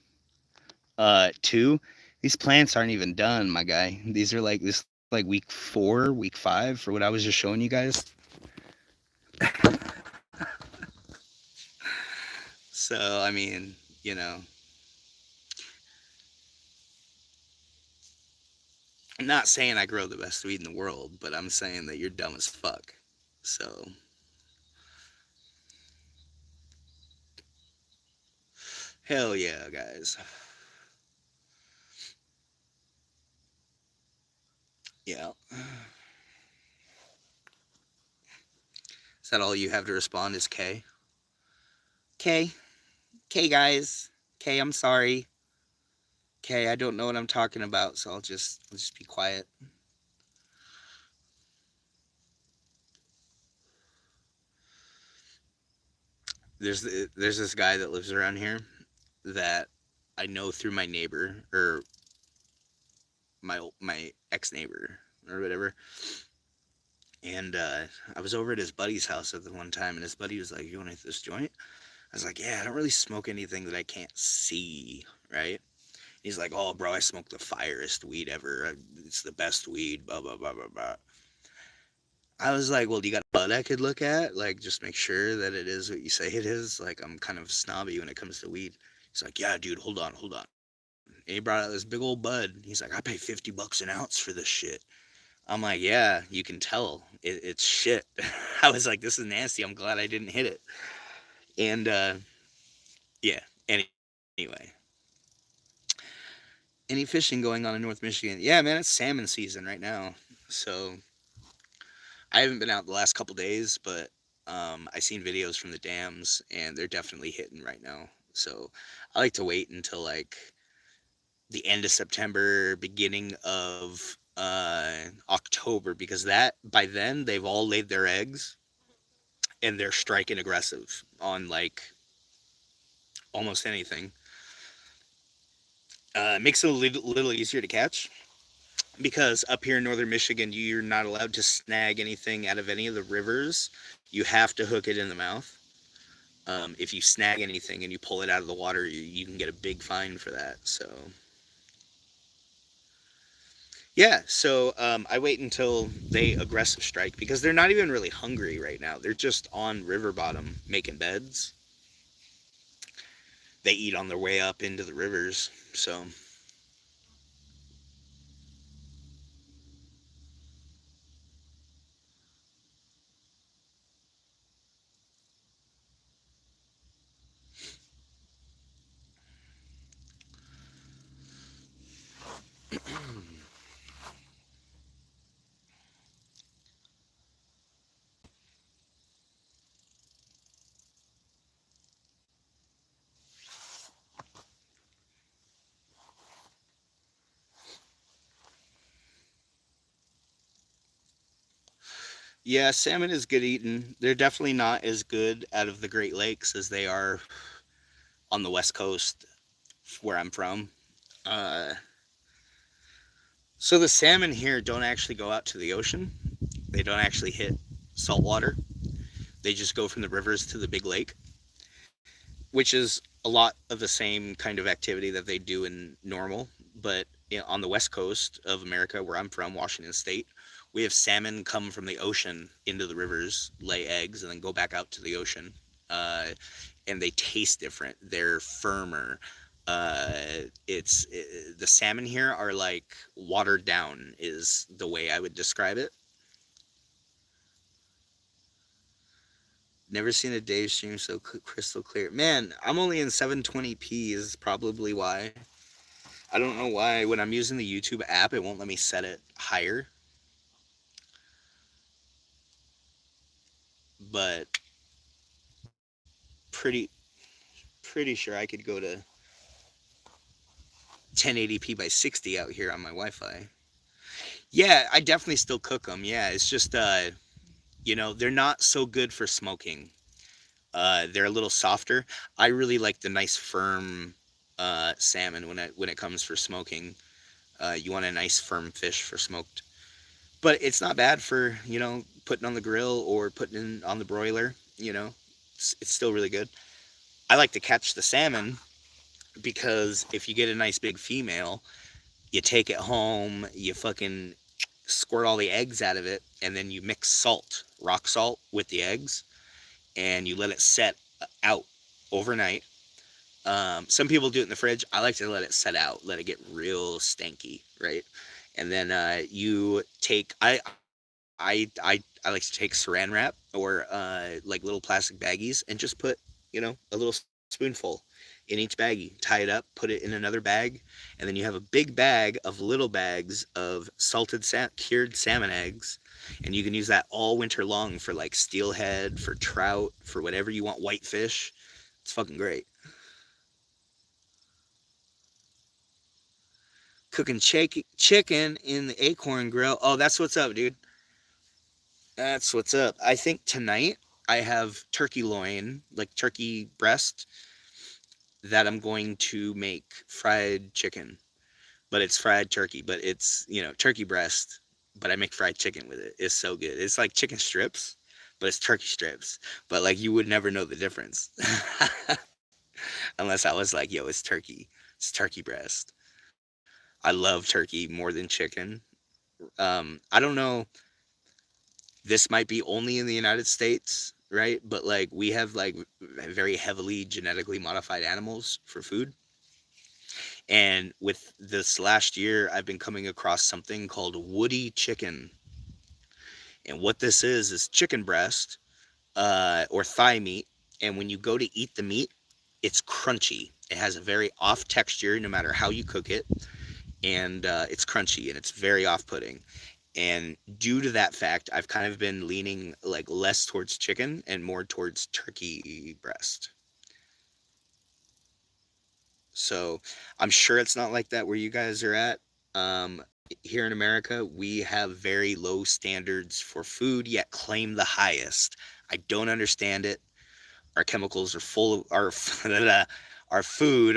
Two, these plants aren't even done, my guy. These are like this like week 4, week 5 for what I was just showing you guys. So I mean, you know, I'm not saying I grow the best weed in the world, but I'm saying that you're dumb as fuck. So hell yeah, guys. Yeah. Is that all you have to respond is K? K. K guys. K, I'm sorry. K, I don't know what I'm talking about, so I'll just be quiet. There's this guy that lives around here that I know through my neighbor or my ex neighbor or whatever. And I was over at his buddy's house at the one time, and his buddy was like, "You want to hit this joint?" I was like, "Yeah, I don't really smoke anything that I can't see, right?" He's like, "Oh, bro, I smoke the firest weed ever. It's the best weed." Blah blah blah blah blah. I was like, "Well, do you got a bud I could look at? Like, just make sure that it is what you say it is." Like, I'm kind of snobby when it comes to weed. He's like, "Yeah, dude, hold on, hold on." And he brought out this big old bud. He's like, "I pay $50 an ounce for this shit." I'm like, "Yeah, you can tell it's shit." I was like, "This is nasty. I'm glad I didn't hit it." And yeah. Anyway, any fishing going on in North Michigan? Yeah, man, it's salmon season right now. So I haven't been out the last couple days, but I seen videos from the dams, and they're definitely hitting right now. So I like to wait until like the end of September, beginning of October, because that by then they've all laid their eggs and they're striking aggressive on like almost anything. It makes it a little easier to catch because up here in northern Michigan, you're not allowed to snag anything out of any of the rivers. You have to hook it in the mouth. If you snag anything and you pull it out of the water, you can get a big fine for that. So yeah, so I wait until they aggressive strike because they're not even really hungry right now. They're just on river bottom making beds. They eat on their way up into the rivers. So yeah, salmon is good eating. They're definitely not as good out of the Great Lakes as they are on the West Coast where I'm from. Uh, so the salmon here don't actually go out to the ocean. They don't actually hit salt water. They just go from the rivers to the big lake, which is a lot of the same kind of activity that they do in normal. But on the west coast of America, where I'm from, Washington State, we have salmon come from the ocean into the rivers, lay eggs, and then go back out to the ocean. Uh, and they taste different. They're firmer. The salmon here are like watered down, is the way I would describe it. Never seen a Dave stream so crystal clear. Man, I'm only in 720p is probably why. I don't know why when I'm using the YouTube app it won't let me set it higher, but pretty pretty sure I could go to 1080p by 60 out here on my Wi-Fi. Yeah, I definitely still cook them. Yeah, it's just they're not so good for smoking. They're a little softer. I really like the nice firm salmon when it comes for smoking. You want a nice firm fish for smoked, but it's not bad for putting on the grill or putting in on the broiler. It's still really good. I like to catch the salmon because if you get a nice big female, you take it home, you fucking squirt all the eggs out of it, and then you mix salt, rock salt, with the eggs, and you let it set out overnight. Some people do it in the fridge. I like to let it set out, let it get real stanky, right? And then you take I like to take Saran wrap or like little plastic baggies and just put a little spoonful in each baggie, tie it up, put it in another bag, and then you have a big bag of little bags of cured salmon eggs, and you can use that all winter long for like steelhead, for trout, for whatever you want, whitefish. It's fucking great. Cooking chicken in the Acorn Grill. Oh, that's what's up, dude. That's what's up. I think tonight I have turkey loin, like turkey breast, that I'm going to make fried chicken. But it's fried turkey, but it's, turkey breast, but I make fried chicken with it. It's so good. It's like chicken strips, but it's turkey strips. But like you would never know the difference. Unless I was like, yo, it's turkey. It's turkey breast. I love turkey more than chicken. I don't know, this might be only in the United States, right? But like we have like very heavily genetically modified animals for food. And with this last year, I've been coming across something called woody chicken. And what this is chicken breast or thigh meat. And when you go to eat the meat, it's crunchy. It has a very off texture no matter how you cook it. And it's crunchy and it's very off putting. And due to that fact, I've kind of been leaning like less towards chicken and more towards turkey breast. So I'm sure it's not like that where you guys are at. Um, Here in America, we have very low standards for food, yet claim the highest. I don't understand it. Our chemicals are full of our food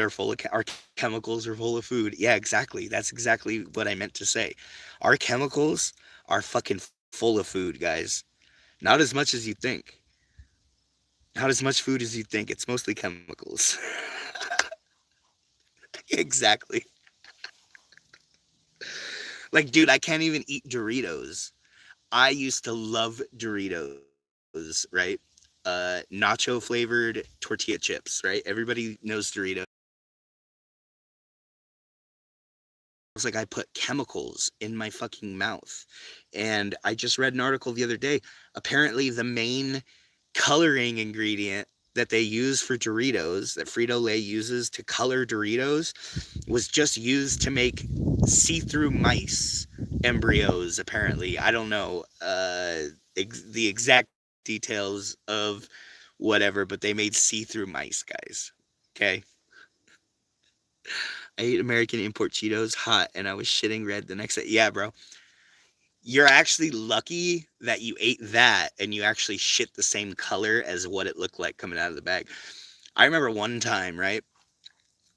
are full of our chemicals are full of food. Yeah, exactly. That's exactly what I meant to say. Our chemicals are fucking full of food, guys. Not as much as you think. Not as much food as you think. It's mostly chemicals. Exactly. Like, dude, I can't even eat Doritos. I used to love Doritos, right? Nacho flavored tortilla chips, right? Everybody knows Doritos. It's like I put chemicals in my fucking mouth. And I just read an article the other day. Apparently, the main coloring ingredient that they use for Doritos, that Frito Lay uses to color Doritos, was just used to make see through mice embryos, apparently. I don't know the exact details of whatever, but they made see through mice, guys. Okay? I ate American import Cheetos hot and I was shitting red the next day. Yeah, bro. You're actually lucky that you ate that and you actually shit the same color as what it looked like coming out of the bag. I remember one time, right?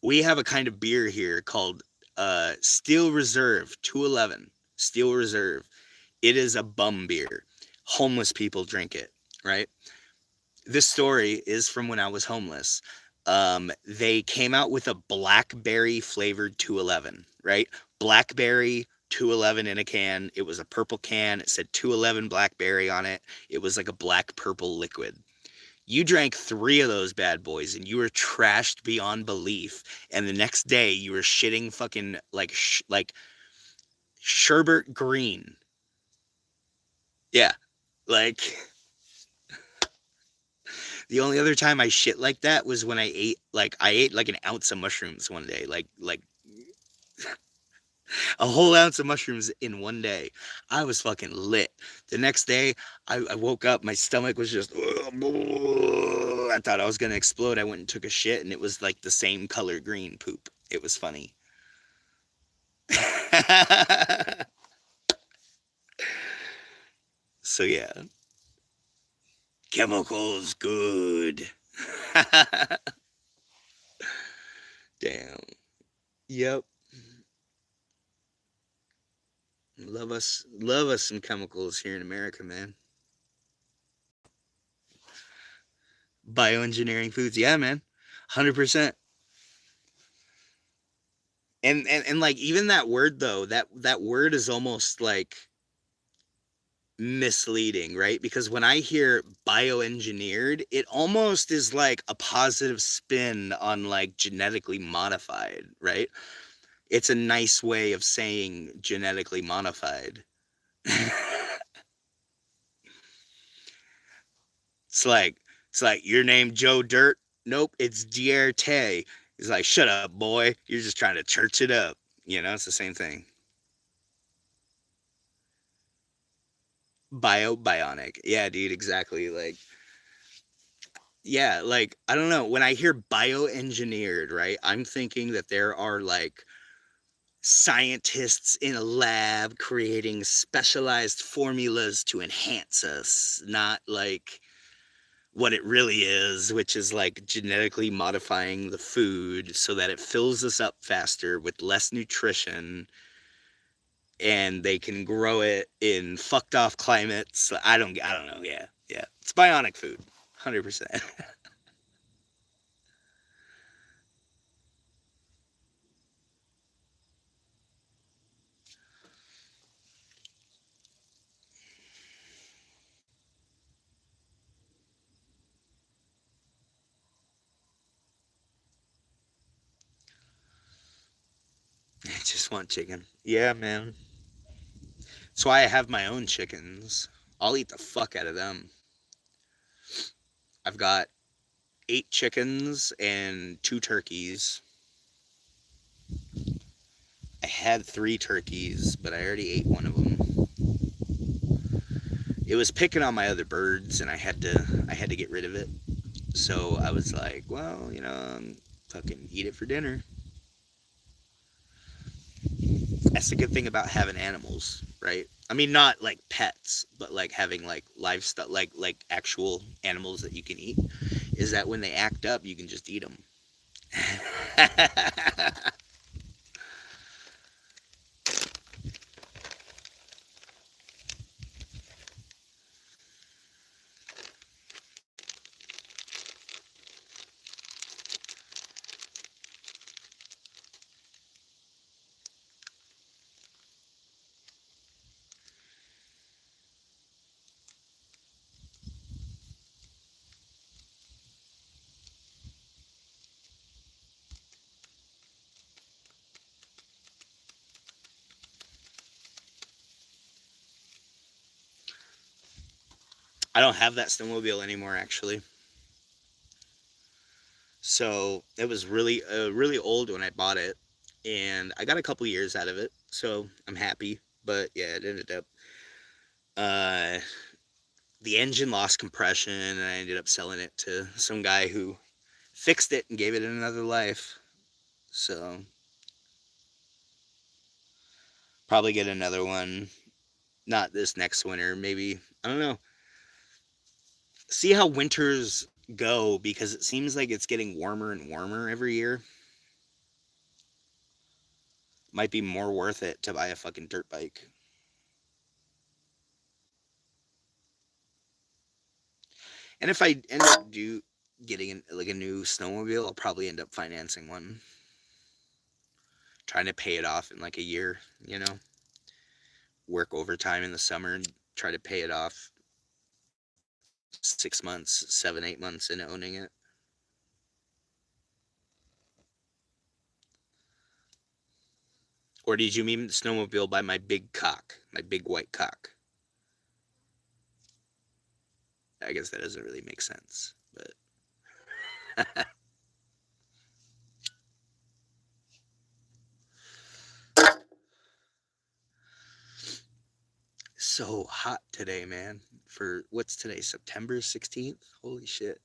We have a kind of beer here called Steel Reserve 211. Steel Reserve. It is a bum beer. Homeless people drink it, right? This story is from when I was homeless. They came out with a blackberry flavored 211, right? Blackberry 211 in a can. It was a purple can. It said 211 blackberry on it. It was like a black purple liquid. You drank three of those bad boys and you were trashed beyond belief. And the next day you were shitting fucking like like sherbet green. Yeah, like the only other time I shit like that was when I ate like an ounce of mushrooms one day, like a whole ounce of mushrooms in one day. I was fucking lit. The next day, I woke up, my stomach was just. I thought I was gonna explode. I went and took a shit, and it was like the same color green poop. It was funny. So yeah, chemicals good. Damn. Yep. Love us some chemicals here in America, man. Bioengineering foods, yeah, man, 100%. And like even that word though, that word is almost like misleading, right? Because when I hear bioengineered, it almost is like a positive spin on like genetically modified, right? It's a nice way of saying genetically modified. It's like your name Joe Dirt. Nope, it's Dierte. He's like, shut up, boy. You're just trying to church it up. It's the same thing. Bionic. Yeah, dude, exactly. Like, yeah, like I don't know. When I hear bioengineered, right, I'm thinking that there are like scientists in a lab creating specialized formulas to enhance us, not like what it really is, which is like genetically modifying the food so that it fills us up faster with less nutrition and they can grow it in fucked off climates. I don't know. Yeah. Yeah. It's bionic food. 100%. I just want chicken. Yeah, man. That's why I have my own chickens. I'll eat the fuck out of them. I've got 8 chickens and 2 turkeys. I had 3 turkeys, but I already ate one of them. It was picking on my other birds, and I had to get rid of it. So I was like, well, fucking eat it for dinner. That's the good thing about having animals, right? I mean, not like pets, but like having like livestock, like actual animals that you can eat. Is that when they act up, you can just eat them. I don't have that snowmobile anymore, actually. So it was really old when I bought it, and I got a couple years out of it, so I'm happy. But yeah, it ended up uh, the engine lost compression, and I ended up selling it to some guy who fixed it and gave it another life. So probably get another one, not this next winter, maybe. I don't know. See how winters go because it seems like it's getting warmer and warmer every year. Might be more worth it to buy a fucking dirt bike. And if I end up getting like a new snowmobile, I'll probably end up financing one, trying to pay it off in like a year. Work overtime in the summer and try to pay it off 6 months, 7, 8 months into owning it. Or did you mean snowmobile by my big cock, my big white cock? I guess that doesn't really make sense, but so hot today, man. For what's today, September 16th? Holy shit.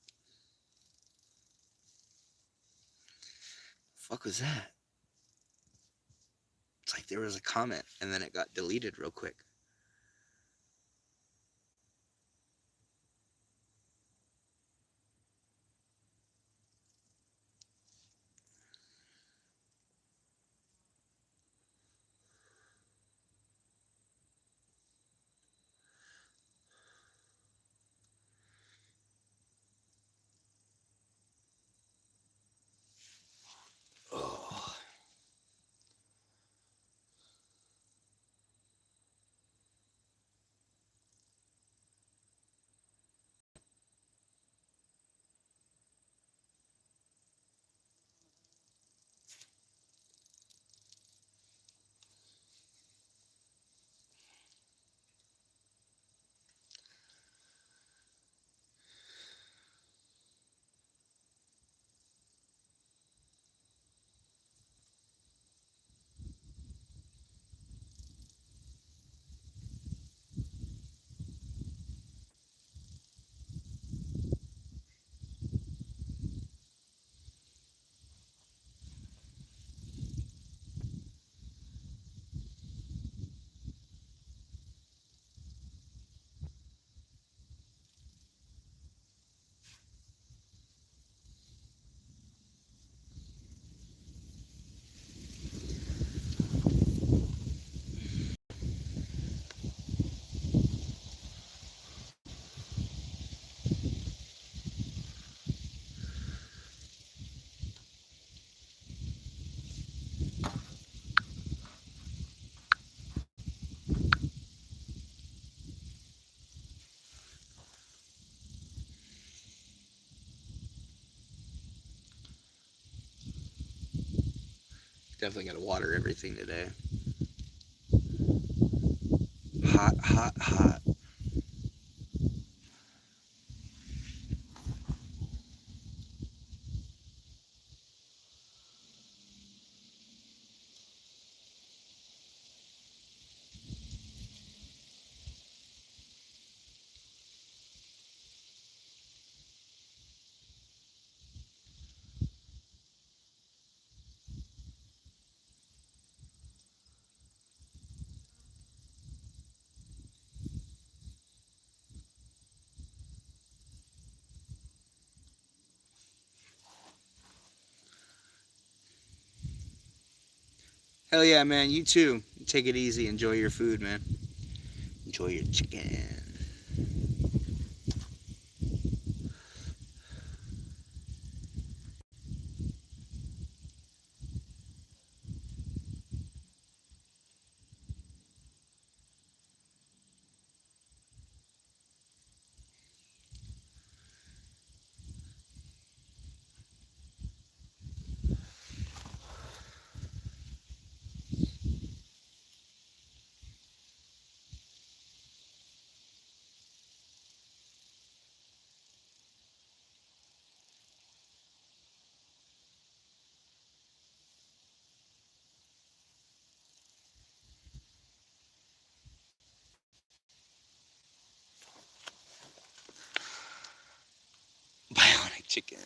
Fuck was that? It's like there was a comment and then it got deleted real quick. Definitely got to water everything today. Hot, hot, hot. Hell yeah, man. You too. Take it easy. Enjoy your food, man. Enjoy your chicken. Bionic chicken.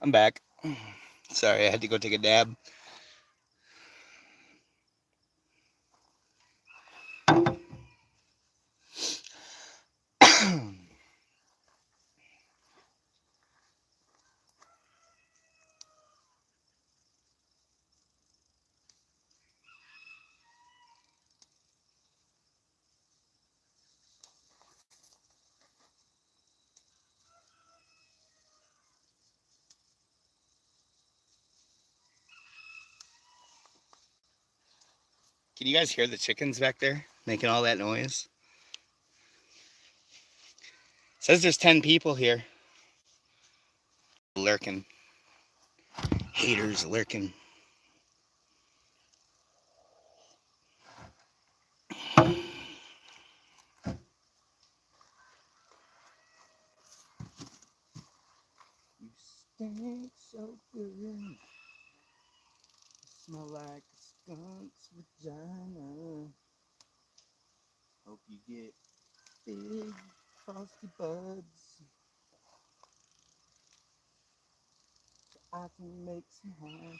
I'm back. Sorry, I had to go take a dab. Can you guys hear the chickens back there making all that noise? It says there's 10 people here. Lurking. Haters lurking. You stink so good. Smell like a skunk's vagina. Hope you get big frosty buds. So I can make some hash.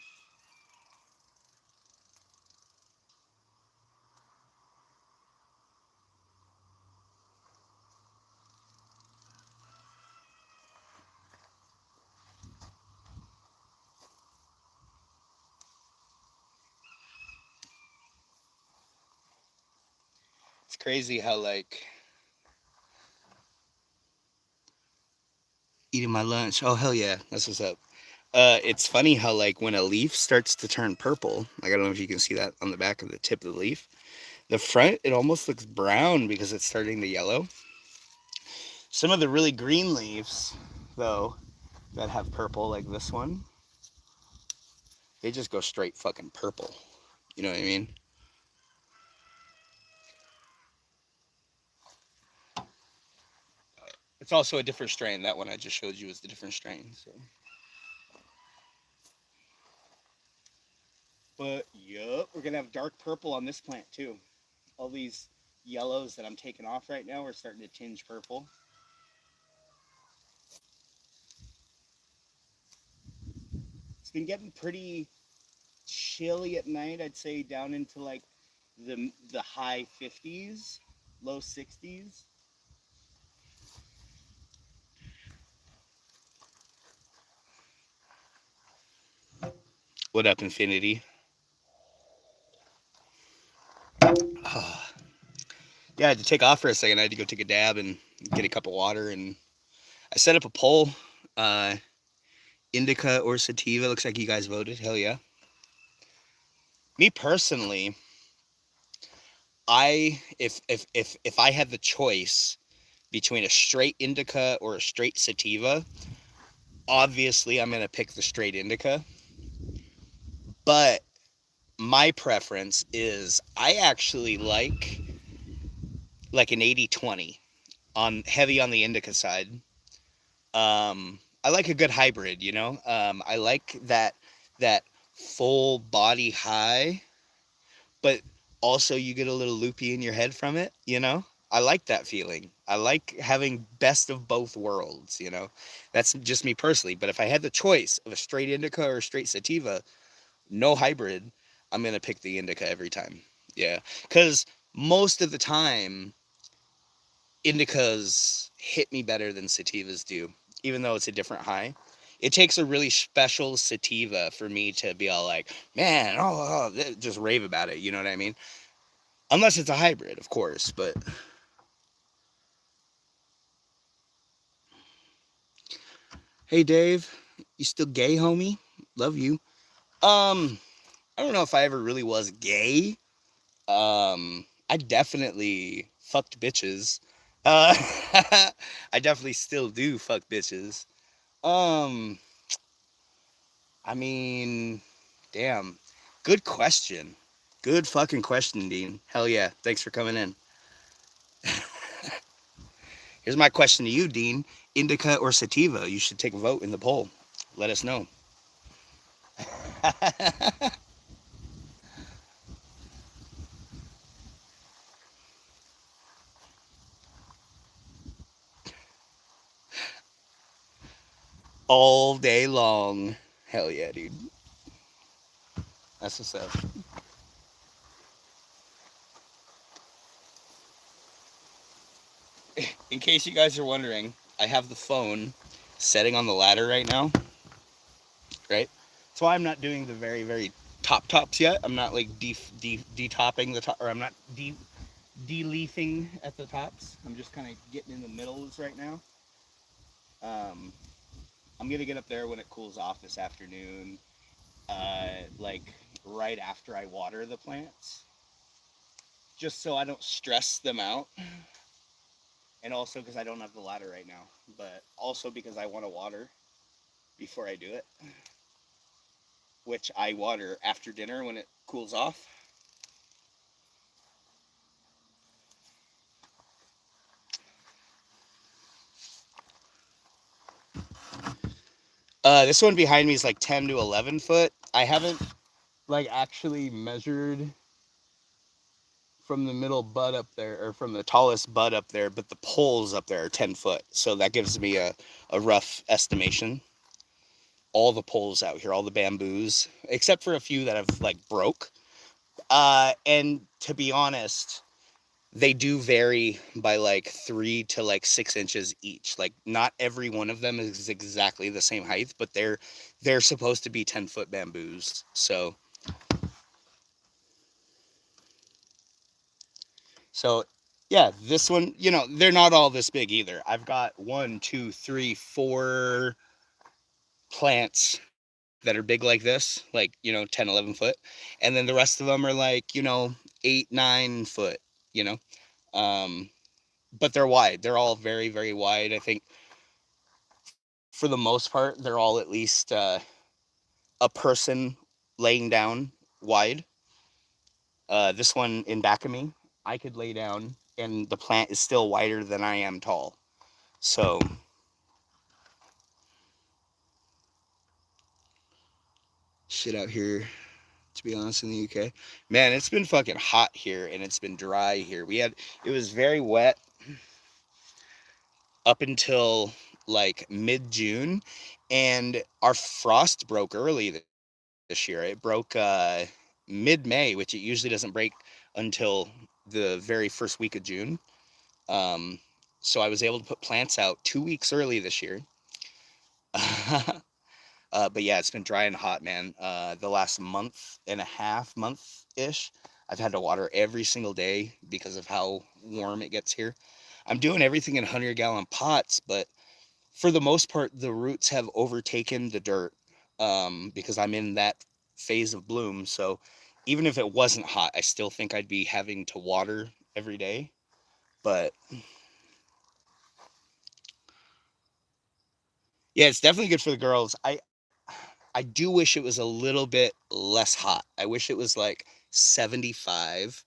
It's crazy how, like, eating my lunch. Oh, hell yeah. That's what's up. It's funny how, like, when a leaf starts to turn purple, like, I don't know if you can see that on the back of the tip of the leaf. The front, it almost looks brown because it's starting to yellow. Some of the really green leaves, though, that have purple, like this one, they just go straight fucking purple. You know what I mean? It's also a different strain. That one I just showed you is the different strain. So. But, yup, we're going to have dark purple on this plant, too. All these yellows that I'm taking off right now are starting to tinge purple. It's been getting pretty chilly at night. I'd say down into like the high 50s, low 60s. What up, Infinity? Yeah, I had to take off for a second. I had to go take a dab and get a cup of water, and I set up a poll. Uh, Indica or sativa? Looks like you guys voted. Hell yeah. Me personally, if I had the choice between a straight indica or a straight sativa, obviously I'm gonna pick the straight indica. But my preference is I actually like an 80-20 on heavy on the indica side. I like a good hybrid, you know. I like that full body high, but also you get a little loopy in your head from it, you know. I like that feeling. I like having best of both worlds, you know. That's just me personally. But if I had the choice of a straight indica or a straight sativa, no hybrid, I'm gonna pick the indica every time. Yeah, because most of the time, indicas hit me better than sativas do, even though it's a different high. It takes a really special sativa for me to be all like, man, just rave about it. You know what I mean? Unless it's a hybrid, of course. But hey, Dave, you still gay, homie? Love you. I don't know if I ever really was gay. I definitely fucked bitches. Uh, I definitely still do fuck bitches. Um, I mean, damn. Good question. Good fucking question, Dean. Hell yeah. Thanks for coming in. Here's my question to you, Dean. Indica or sativa? You should take a vote in the poll. Let us know. all day long. Hell yeah, dude. That's what's up. In case you guys are wondering, I have the phone setting on the ladder right now, right? So I'm not doing the very, very tops yet. I'm not like de-topping the top, or I'm not de-leafing at the tops. I'm just kind of getting in the middles right now. Um, I'm gonna get up there when it cools off this afternoon, like right after I water the plants, just so I don't stress them out, and also because I don't have the ladder right now, but also because I want to water before I do it, which I water after dinner when it cools off. This one behind me is like 10 to 11 foot. I haven't like actually measured from the middle bud up there, or from the tallest bud up there, but the poles up there are 10 foot. So that gives me a rough estimation. All the poles out here, all the bamboos, except for a few that have like broke. And to be honest, they do vary by like 3 to like 6 inches each. Like not every one of them is exactly the same height, but they're supposed to be 10-foot bamboos. So yeah, this one, they're not all this big either. I've got 1, 2, 3, 4 plants that are big like this, like 10, 11 foot, and then the rest of them are like 8, 9 foot. You know, um, but they're wide. They're all very, very wide. I think for the most part, they're all at least a person laying down wide. This one in back of me, I could lay down, and the plant is still wider than I am tall. So shit out here, to be honest, in the UK, man, it's been fucking hot here, and it's been dry here. It was very wet up until like mid June, and our frost broke early this year. It broke mid May, which it usually doesn't break until the very first week of June. Um, so I was able to put plants out 2 weeks early this year. But yeah, it's been dry and hot, man. The last month and a half, month ish, I've had to water every single day because of how warm it gets here. I'm doing everything in 100-gallon pots, but for the most part, the roots have overtaken the dirt, because I'm in that phase of bloom. So even if it wasn't hot, I still think I'd be having to water every day. But yeah, it's definitely good for the girls. I do wish it was a little bit less hot. I wish it was like 75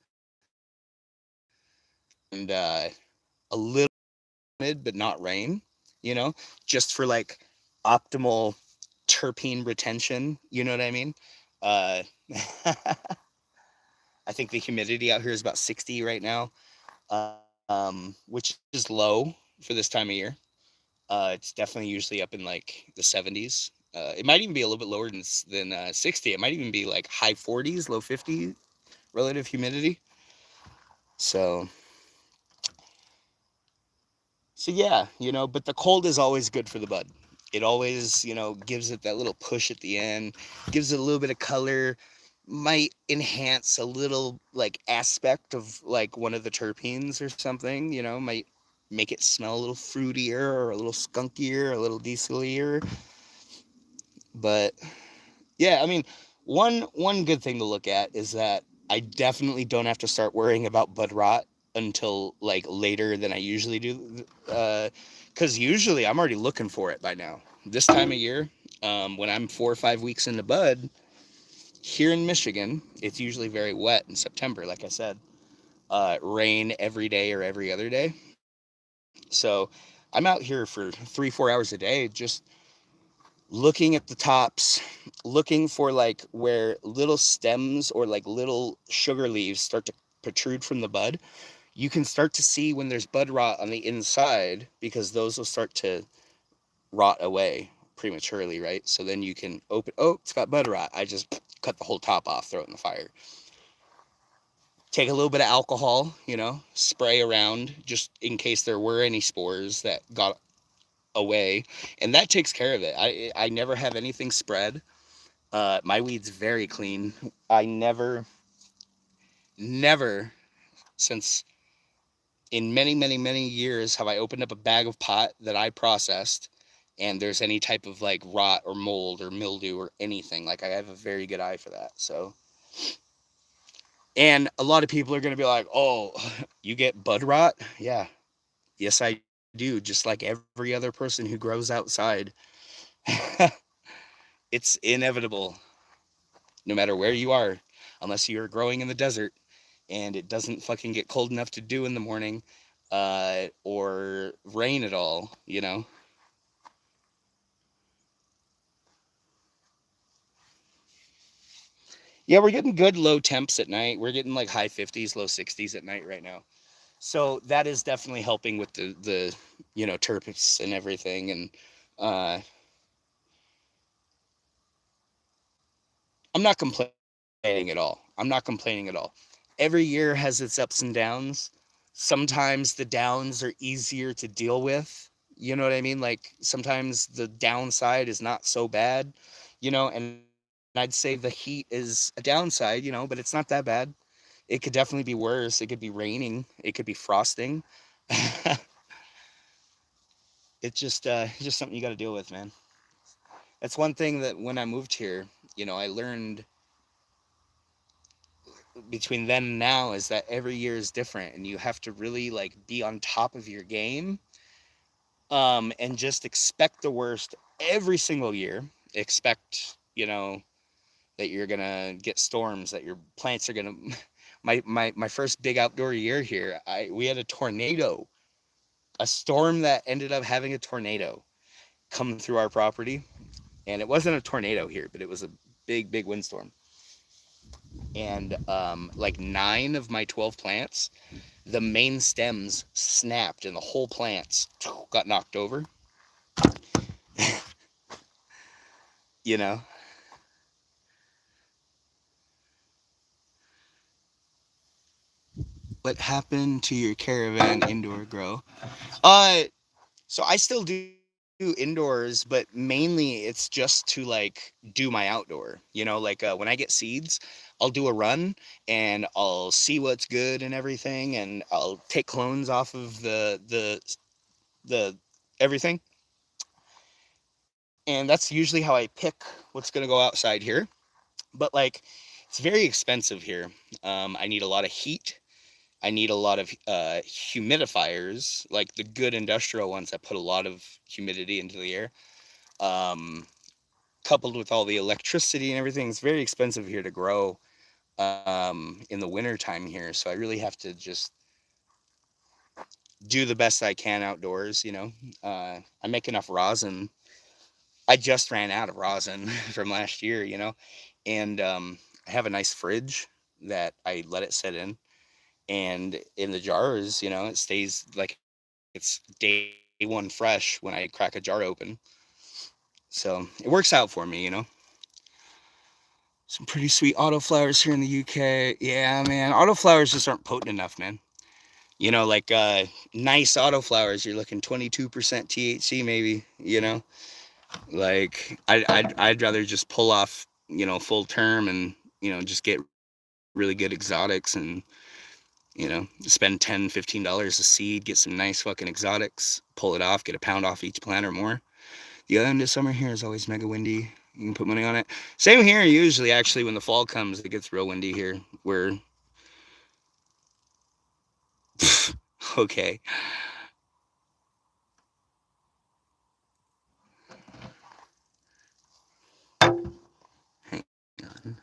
and a little humid, but not rain, just for like optimal terpene retention. You know what I mean? Uh, I think the humidity out here is about 60 right now, which is low for this time of year. It's definitely usually up in like the 70s. It might even be a little bit lower than 60. It might even be like high 40s, low 50 relative humidity. So, so yeah, but the cold is always good for the bud. It always, gives it that little push at the end, gives it a little bit of color, might enhance a little like aspect of like one of the terpenes or something, might make it smell a little fruitier or a little skunkier, a little dieselier. But yeah, I mean, one good thing to look at is that I definitely don't have to start worrying about bud rot until like later than I usually do. Because usually I'm already looking for it by now. This time of year, when I'm 4 or 5 weeks into bud, here in Michigan, it's usually very wet in September, like I said. Rain every day or every other day. So I'm out here for 3, 4 hours a day, just looking at the tops, looking for like where little stems or like little sugar leaves start to protrude from the bud. You can start to see when there's bud rot on the inside because those will start to rot away. prematurely, right? So then you can open. Oh, it's got bud rot. I just cut the whole top off, throw it in the fire. Take a little bit of alcohol, spray around just in case there were any spores that got away, and that takes care of it. I never have anything spread. My weed's very clean. I never since in many, many, many years have I opened up a bag of pot that I processed and there's any type of like rot or mold or mildew or anything. Like I have a very good eye for that. So, and a lot of people are going to be like, "Oh, you get bud rot?" Yeah. Yes, I do, just like every other person who grows outside. It's inevitable no matter where you are, unless you're growing in the desert and it doesn't fucking get cold enough to dew in the morning or rain at all. Yeah, we're getting good low temps at night. We're getting like high 50s, low 60s at night right now. So that is definitely helping with the terps and everything. And uh, I'm not complaining at all. I'm not complaining at all. Every year has its ups and downs. Sometimes the downs are easier to deal with. You know what I mean? Like sometimes the downside is not so bad, and I'd say the heat is a downside, but it's not that bad. It could definitely be worse. It could be raining. It could be frosting. It's just something you got to deal with, man. That's one thing that when I moved here, I learned between then and now is that every year is different and you have to really like be on top of your game and just expect the worst every single year. Expect, that you're gonna get storms, that your plants are gonna my first big outdoor year here, I we had a tornado, a storm that ended up having a tornado come through our property. And it wasn't a tornado here, but it was a big, big windstorm. And like 9 of my 12 plants, the main stems snapped and the whole plants got knocked over. You know, what happened to your caravan indoor grow? Uh, so I still do indoors, but mainly it's just to like do my outdoor. Like when I get seeds, I'll do a run and I'll see what's good and everything, and I'll take clones off of the everything, and that's usually how I pick what's gonna go outside here. But like, it's very expensive here. I need a lot of heat. I need a lot of humidifiers, like the good industrial ones that put a lot of humidity into the air. Um, Coupled with all the electricity and everything, it's very expensive here to grow in the winter time here. So I really have to just do the best I can outdoors. I make enough rosin. I just ran out of rosin from last year. And I have a nice fridge that I let it sit in. And in the jars, it stays like it's day one fresh when I crack a jar open. So it works out for me. Some pretty sweet autoflowers here in the UK. Yeah, man. Autoflowers just aren't potent enough, man. Like nice autoflowers, you're looking 22% THC maybe. Like I'd rather just pull off, full term and, just get really good exotics and, spend $10-15 a seed, get some nice fucking exotics, pull it off, get a pound off each plant or more. The end of summer here is always mega windy. You can put money on it. Same here usually, actually, when the fall comes, it gets real windy here. We're okay. Hang on.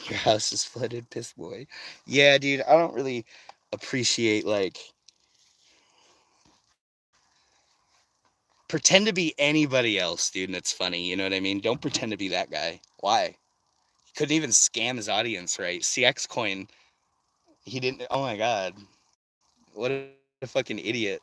Your house is flooded, piss boy. Yeah, dude, I don't really appreciate like Pretend to be anybody else, dude, and it's funny. You know what I mean? Don't pretend to be that guy. Why? He couldn't even scam his audience, right? CX Coin, he didn't. Oh my God. What a fucking idiot.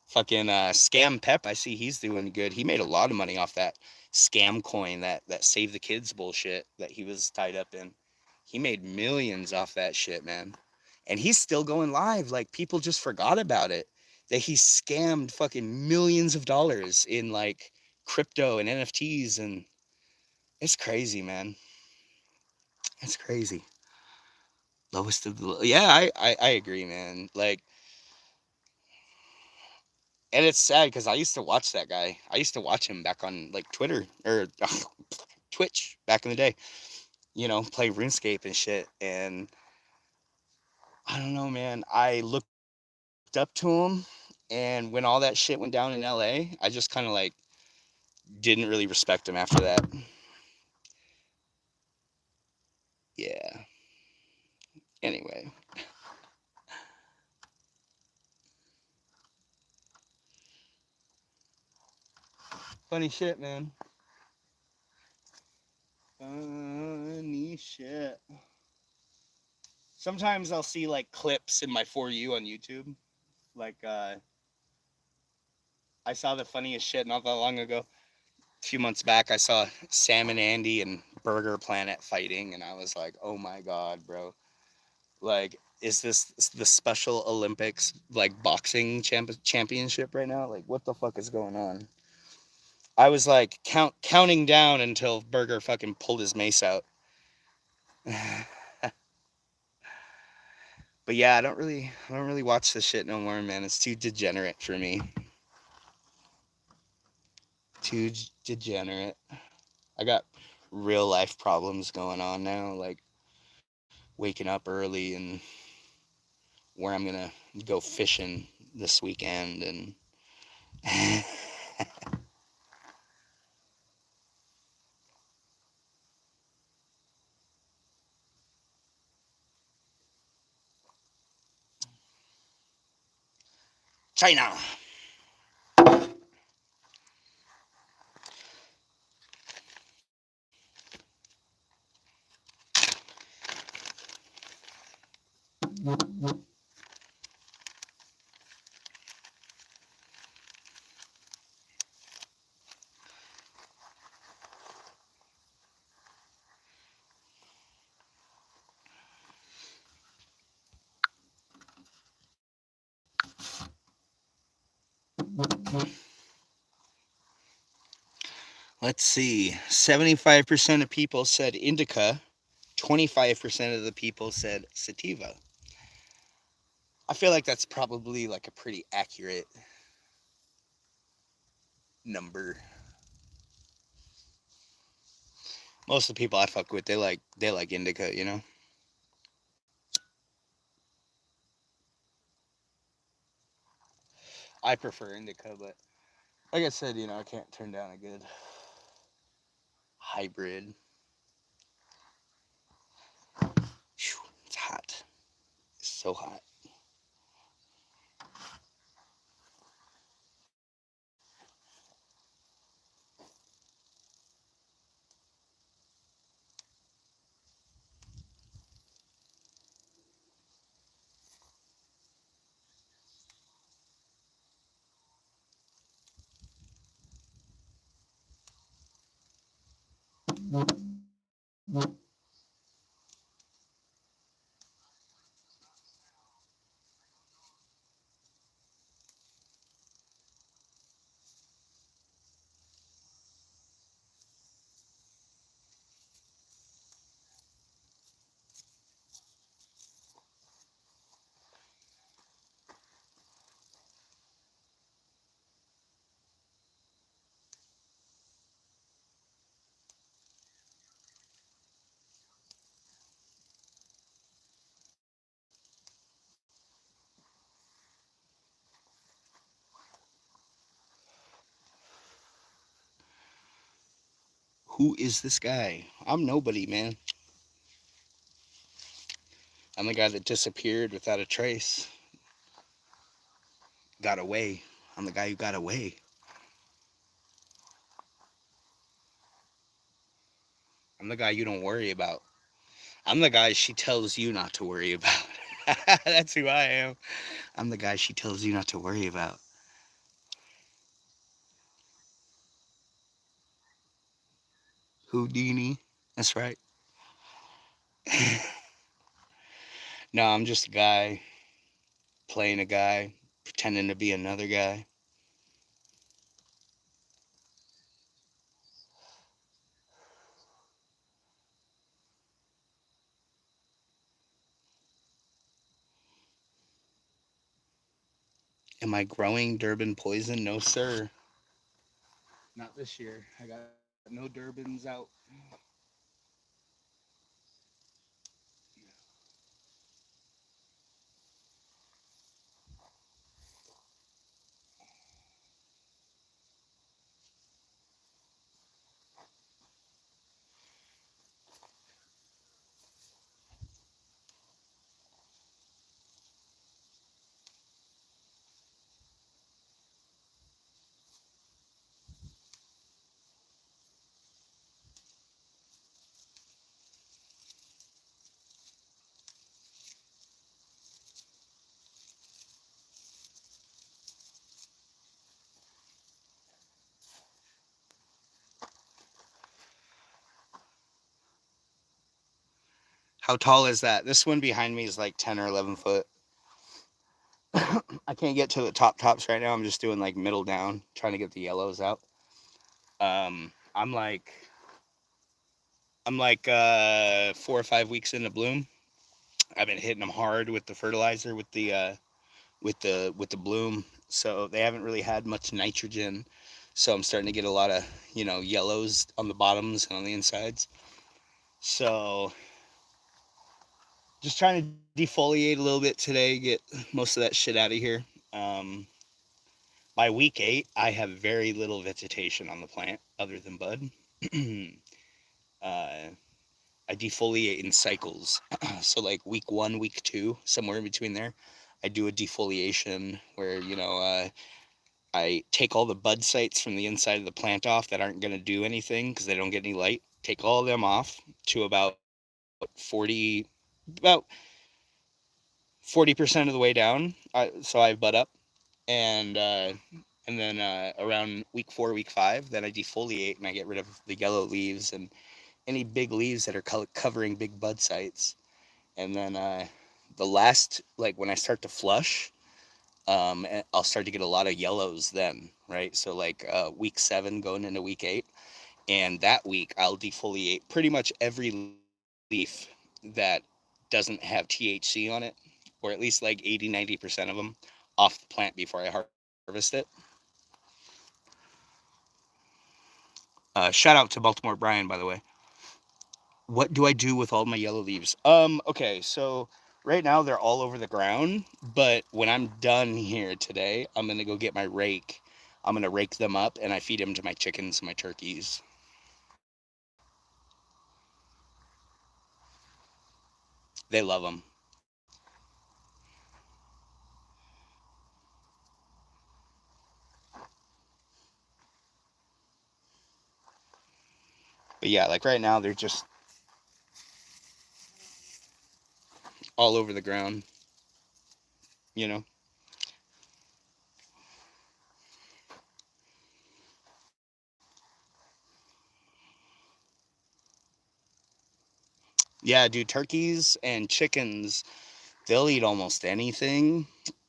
Fucking Scam Pep, I see he's doing good. He made a lot of money off that scam coin, that save the kids bullshit that he was tied up in. He made millions off that shit, man. And he's still going live. Like, people just forgot about it. That he scammed fucking millions of dollars in like crypto and NFTs, and it's crazy, man. It's crazy. Lowest of the yeah, I agree, man. Like, and it's sad because I used to watch that guy. I used to watch him back on like Twitter or Twitch back in the day. You know, play RuneScape and shit. And I don't know, man. I looked up to him, and when all that shit went down in LA, I just kind of like didn't really respect him after that. Yeah. Anyway, funny shit, man. Funny shit. Sometimes I'll see like clips in my For You on YouTube. Like, I saw the funniest shit not that long ago. A few months back, I saw Sam and Andy and Burger Planet fighting, and I was like, oh my God, bro. Like, is this the Special Olympics, like, boxing championship right now? Like, what the fuck is going on? I was like counting down until Burger fucking pulled his mace out. But yeah, I don't really watch this shit no more, man. It's too degenerate for me. Too degenerate. I got real life problems going on now, like waking up early and where I'm gonna go fishing this weekend and China. Let's see. 75% of people said indica. 25% of the people said sativa. I feel like that's probably like a pretty accurate number. Most of the people I fuck with, they like indica, you know. I prefer indica, but like I said, you know, I can't turn down a good hybrid. Whew, it's hot. It's so hot. Who is this guy? I'm nobody, man. I'm the guy that disappeared without a trace. Got away. I'm the guy who got away. I'm the guy you don't worry about. I'm the guy she tells you not to worry about. That's who I am. I'm the guy she tells you not to worry about. Houdini. That's right. No, I'm just a guy playing a guy, pretending to be another guy. Am I growing Durban poison? No, sir. Not this year. I got no Durbans out. How tall is that? This one behind me is like 10 or 11 foot. I can't get to the tops right now. I'm just doing like middle down, trying to get the yellows out. Um, I'm like I'm like 4 or 5 weeks into bloom. I've been hitting them hard with the fertilizer, with the bloom. So they haven't really had much nitrogen. So I'm starting to get a lot of yellows on the bottoms and on the insides. So just trying to defoliate a little bit today, get most of that shit out of here. Um, by week 8, I have very little vegetation on the plant other than bud. uh, I defoliate in cycles. So like week 1, week 2, somewhere in between there, I do a defoliation where I take all the bud sites from the inside of the plant off that aren't going to do anything because they don't get any light. Take all of them off to about 40% of the way down. So I bud up, and then around week 4, week 5, then I defoliate and I get rid of the yellow leaves and any big leaves that are covering big bud sites. And then the last, like when I start to flush, I'll start to get a lot of yellows then, right? So like week 7 going into week 8, and that week I'll defoliate pretty much every leaf that doesn't have THC on it, or at least like 80-90% of them off the plant before I harvest it. Shout out to Baltimore Brian, by the way. What do I do with all my yellow leaves? Okay, so right now they're all over the ground, but when I'm done here today, I'm gonna go get my rake. I'm gonna rake them up and I feed them to my chickens and my turkeys. They love them. But yeah, like right now they're just all over the ground, you know. Yeah, dude, turkeys and chickens, they'll eat almost anything,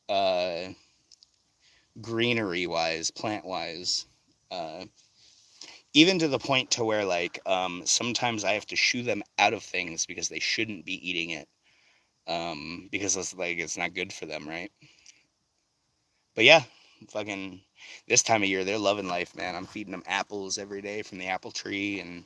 uh, greenery wise, plant wise. Uh, Even to the point to where like sometimes I have to shoo them out of things because they shouldn't be eating it. Because it's not good for them, right? But yeah, fucking this time of year they're loving life, man. I'm feeding them apples every day from the apple tree and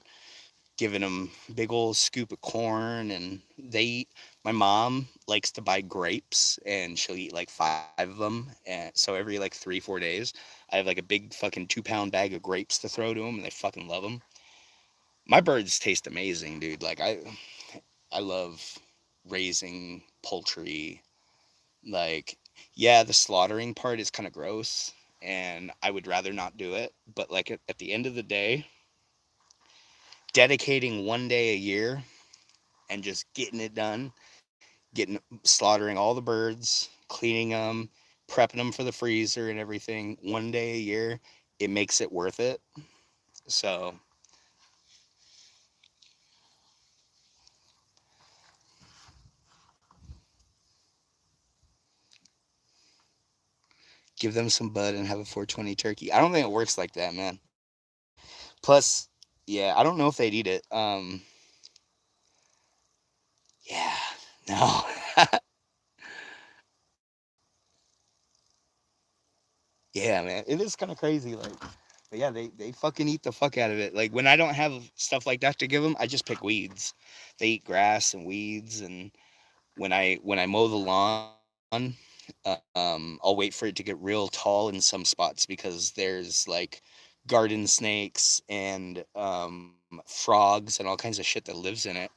giving them big old scoop of corn, and they eat. My mom likes to buy grapes and she'll eat like 5 of them, and so every like 3-4 days I have like a big fucking 2-pound bag of grapes to throw to them, and they fucking love them. My birds taste amazing, dude. Like I love raising poultry. Like, yeah, the slaughtering part is kind of gross, and I would rather not do it. But like at the end of the day, dedicating 1 day a year and just getting it done, getting slaughtering all the birds, cleaning them, prepping them for the freezer and everything, 1 day a year, it makes it worth it. So give them some bud and have a 420 turkey. I don't think it works like that, man. Plus, yeah, I don't know if they'd eat it. Yeah, no. Yeah, man, it is kind of crazy. Like, but yeah, they fucking eat the fuck out of it. Like when I don't have stuff like that to give them, I just pick weeds. They eat grass and weeds, and when I mow the lawn, I'll wait for it to get real tall in some spots because there's like garden snakes and frogs and all kinds of shit that lives in it,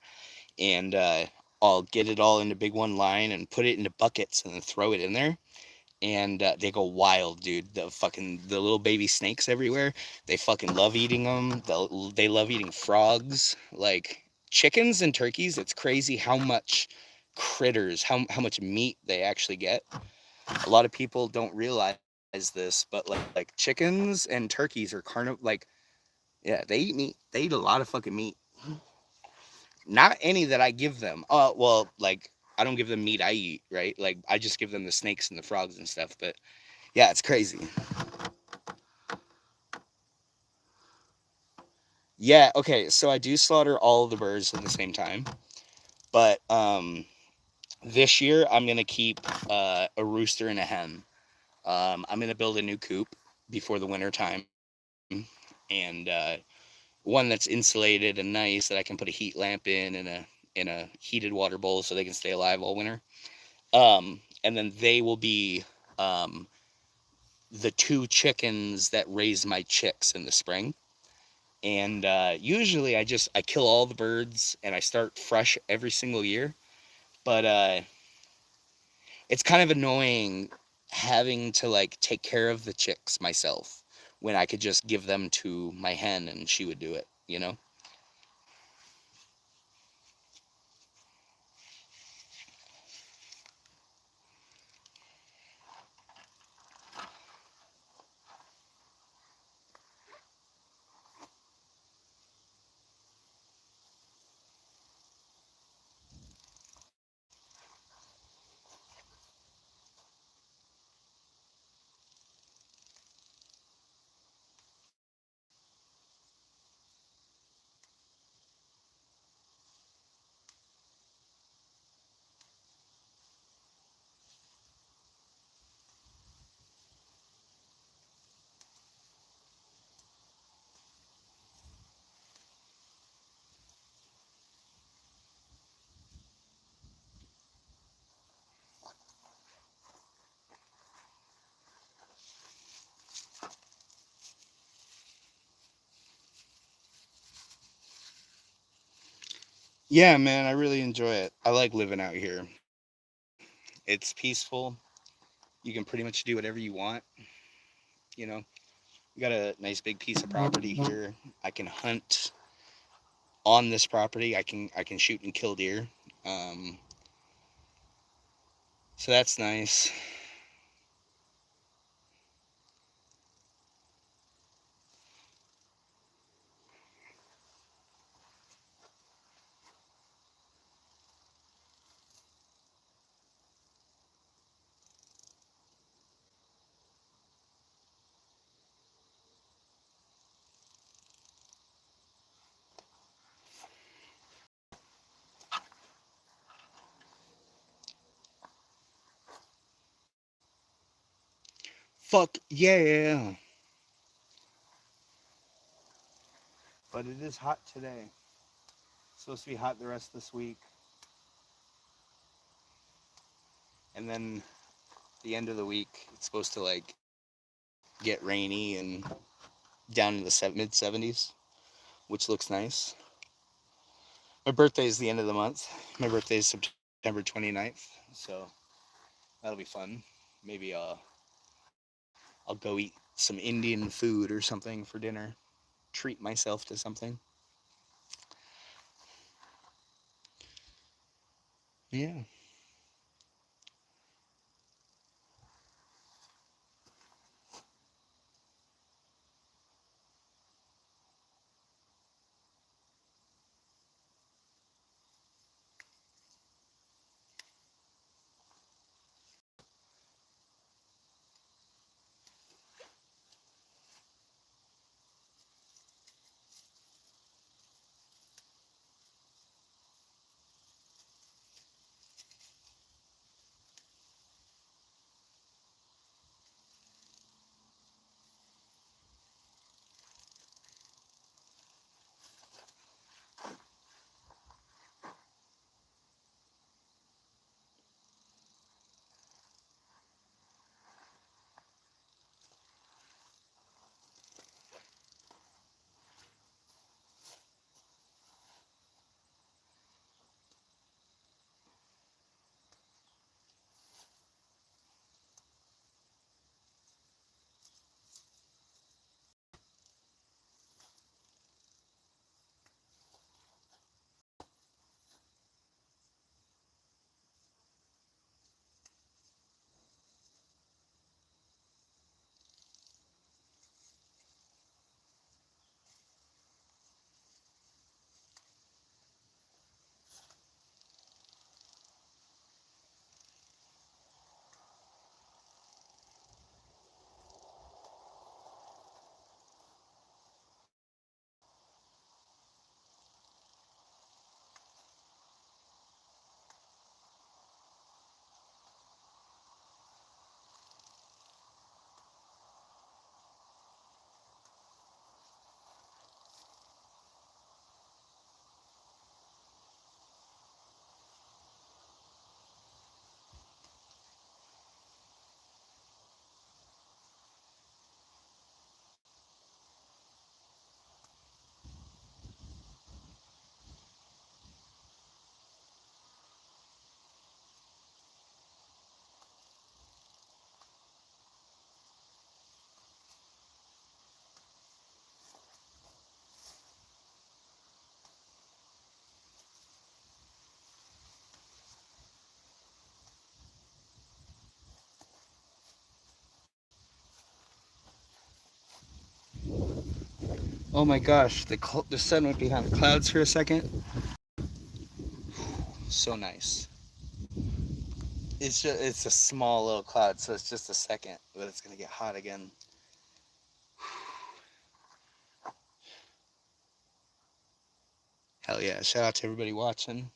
and I'll get it all into big one line and put it into buckets and then throw it in there, and they go wild, dude. The little baby snakes everywhere. They fucking love eating them. They love eating frogs. Like chickens and turkeys, it's crazy how much critters, how much meat they actually get. A lot of people don't realize this, but like chickens and turkeys are like, yeah, they eat meat. They eat a lot of fucking meat. Not any that I give them. Well, like I don't give them meat I eat, right? Like I just give them the snakes and the frogs and stuff. But yeah, it's crazy. Yeah, okay. So I do slaughter all of the birds at the same time, but this year I'm gonna keep a rooster and a hen. I'm gonna build a new coop before the winter time, and one that's insulated and nice that I can put a heat lamp in a heated water bowl so they can stay alive all winter. And then they will be um, the two chickens that raise my chicks in the spring. And usually I kill all the birds and I start fresh every single year. But it's kind of annoying having to like take care of the chicks myself when I could just give them to my hen and she would do it, you know? Yeah, man, I really enjoy it. I like living out here. It's peaceful. You can pretty much do whatever you want, you know. We got a nice big piece of property here. I can hunt on this property. I can shoot and kill deer. Um, so that's nice. Fuck yeah. But it is hot today. It's supposed to be hot the rest of this week. And then the end of the week, it's supposed to like get rainy and down in the mid 70s, which looks nice. My birthday is the end of the month. My birthday is September September 29th. So that'll be fun. Maybe I'll go eat some Indian food or something for dinner. Treat myself to something. Yeah. Oh my gosh, the sun went behind the clouds for a second. So nice. It's a small little cloud, so it's just a second, but it's gonna get hot again. Hell yeah! Shout out to everybody watching.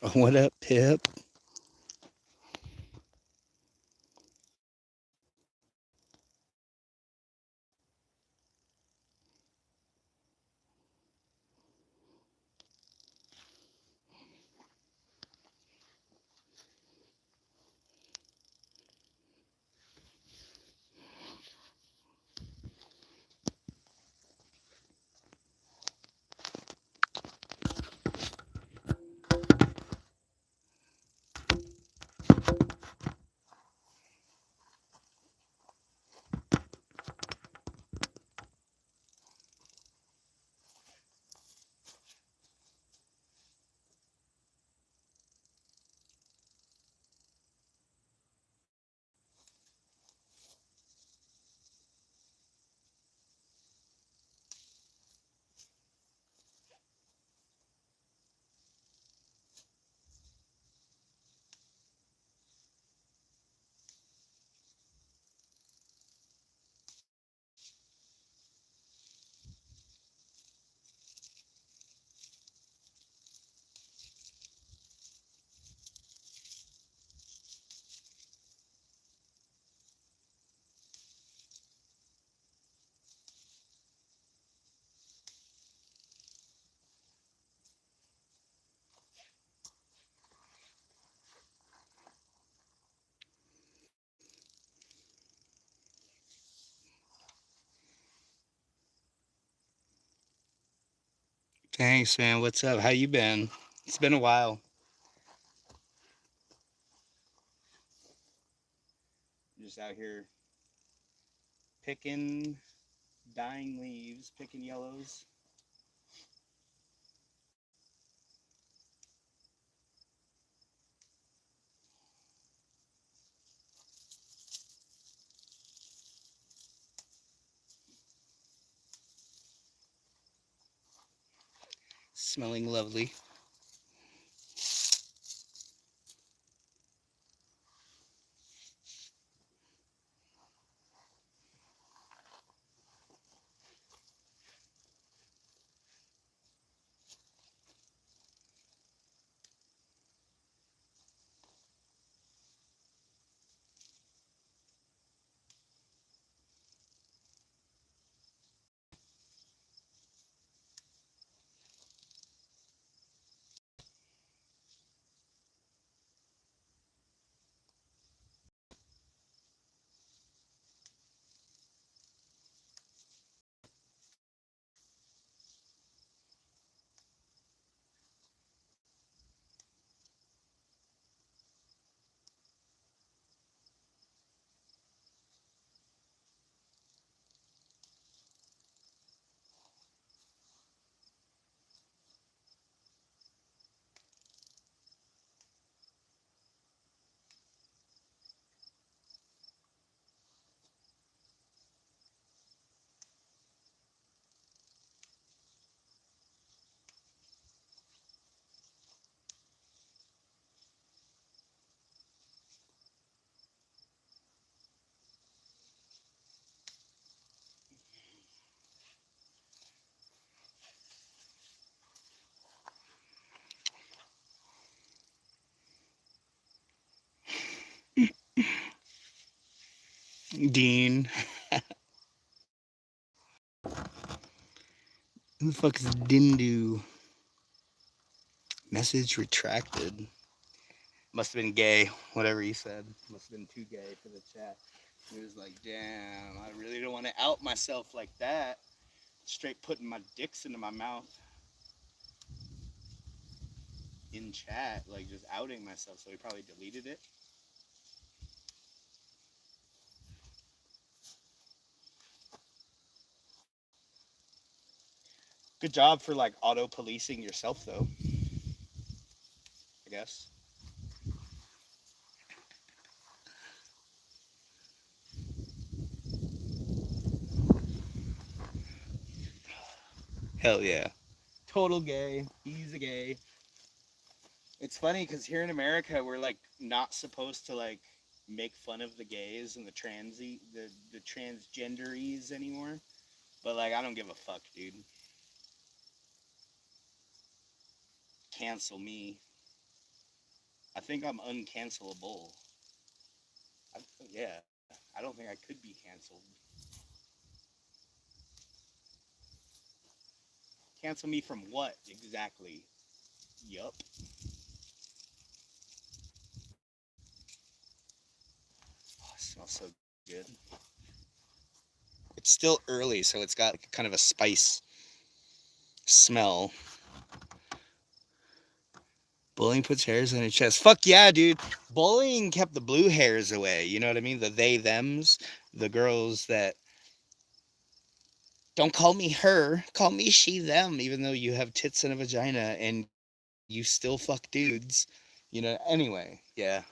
What up, Pip? Thanks, man. What's up? How you been? It's been a while. Just out here picking dying leaves, picking yellows. Smelling lovely. Dean. Who the fuck is Dindu? Message retracted. Must have been gay, whatever he said. Must have been too gay for the chat. He was like, damn, I really don't want to out myself like that. Straight putting my dicks into my mouth in chat, like just outing myself. So he probably deleted it. Good job for like auto policing yourself, though, I guess. Hell yeah. Total gay. He's a gay. It's funny because here in America, we're like not supposed to like make fun of the gays and the transgenderies anymore. But like, I don't give a fuck, dude. Cancel me. I think I'm uncancelable. I, yeah, I don't think I could be canceled. Cancel me from what exactly? Yup. Oh, it smells so good. It's still early, so it's got like kind of a spice smell. Bullying puts hairs on your chest. Fuck yeah, dude. Bullying kept the blue hairs away. You know what I mean? The they thems, the girls that don't call me her, call me she them, even though you have tits and a vagina and you still fuck dudes. Anyway, yeah.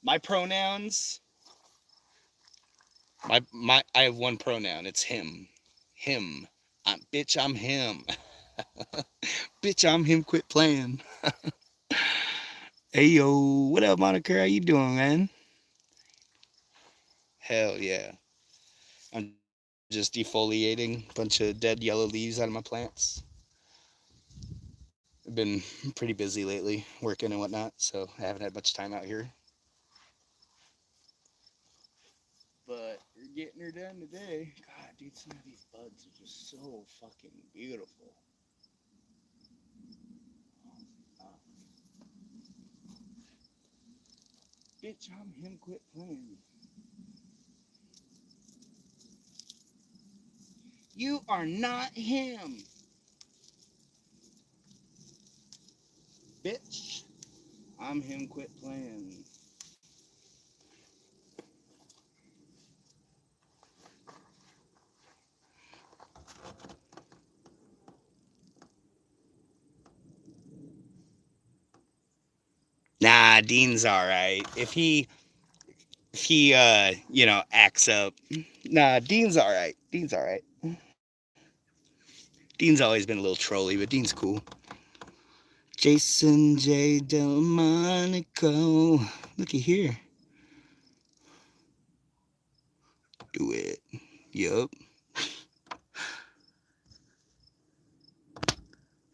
My pronouns, my I have one pronoun. It's him. Him. Bitch, I'm him. Bitch, I'm him. Quit playing. Hey yo, what up, Monica? How you doing, man? Hell yeah. I'm just defoliating a bunch of dead yellow leaves out of my plants. I've been pretty busy lately, working and whatnot, so I haven't had much time out here. But we're getting her done today. God, dude, some of these buds are just so fucking beautiful. Uh, Bitch, I'm him. Quit playing. You are not him, bitch. I'm him. Quit playing. Nah, Dean's all right. If he acts up. Nah, Dean's all right. Dean's all right. Dean's always been a little trolly, but Dean's cool. Jason J. Delmonico. Looky here. Do it. Yup.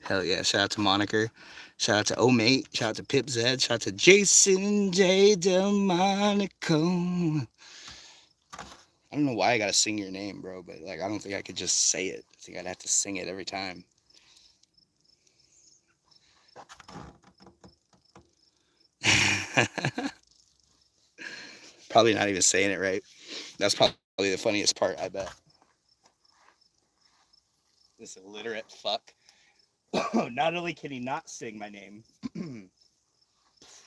Hell yeah. Shout out to Moniker. Shout out to Omate. Shout out to Pip Zed. Shout out to Jason J. Delmonico. I don't know why I gotta sing your name, bro, but like I don't think I could just say it. I think I'd have to sing it every time. Probably not even saying it right. That's probably the funniest part, I bet. This illiterate fuck. Not only can he not sing my name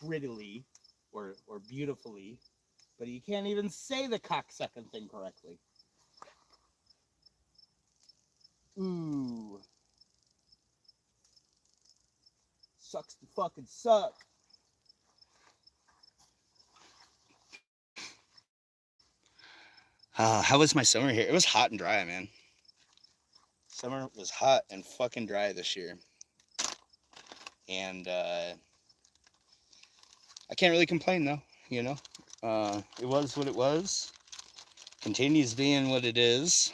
prettily or beautifully, but he can't even say the cocksucking thing correctly. Ooh. Sucks to fucking suck. How was my summer here? It was hot and dry, man. Summer was hot and fucking dry this year. And I can't really complain though, you know. It was what it was. Continues being what it is.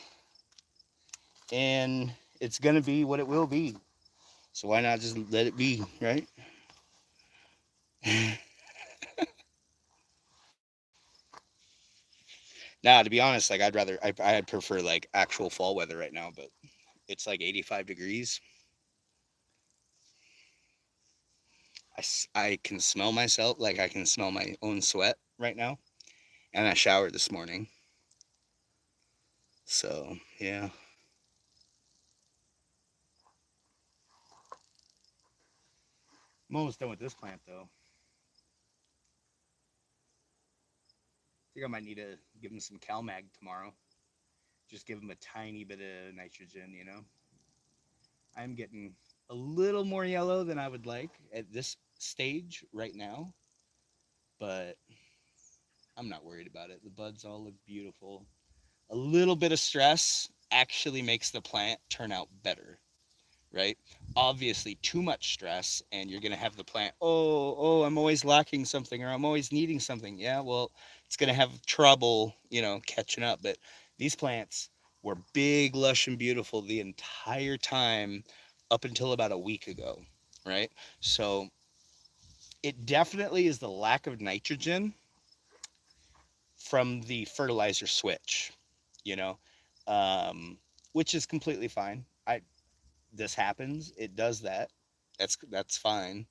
And it's gonna be what it will be. So why not just let it be, right? Nah, to be honest, like I'd prefer like actual fall weather right now, but it's like 85 degrees. I can smell myself, like I can smell my own sweat right now. And I showered this morning. So, yeah. I'm almost done with this plant though. I think I might need to give him some CalMag tomorrow. Just give him a tiny bit of nitrogen. I'm getting a little more yellow than I would like at this stage right now, but I'm not worried about it. The buds all look beautiful. A little bit of stress actually makes the plant turn out better, right? Obviously, too much stress, and you're going to have the plant, I'm always lacking something or I'm always needing something. Yeah, well, it's going to have trouble, catching up. But these plants, were big, lush, and beautiful the entire time up until about a week ago, right? So it definitely is the lack of nitrogen from the fertilizer switch, you know, um, which is completely fine. This happens. It does that. That's fine.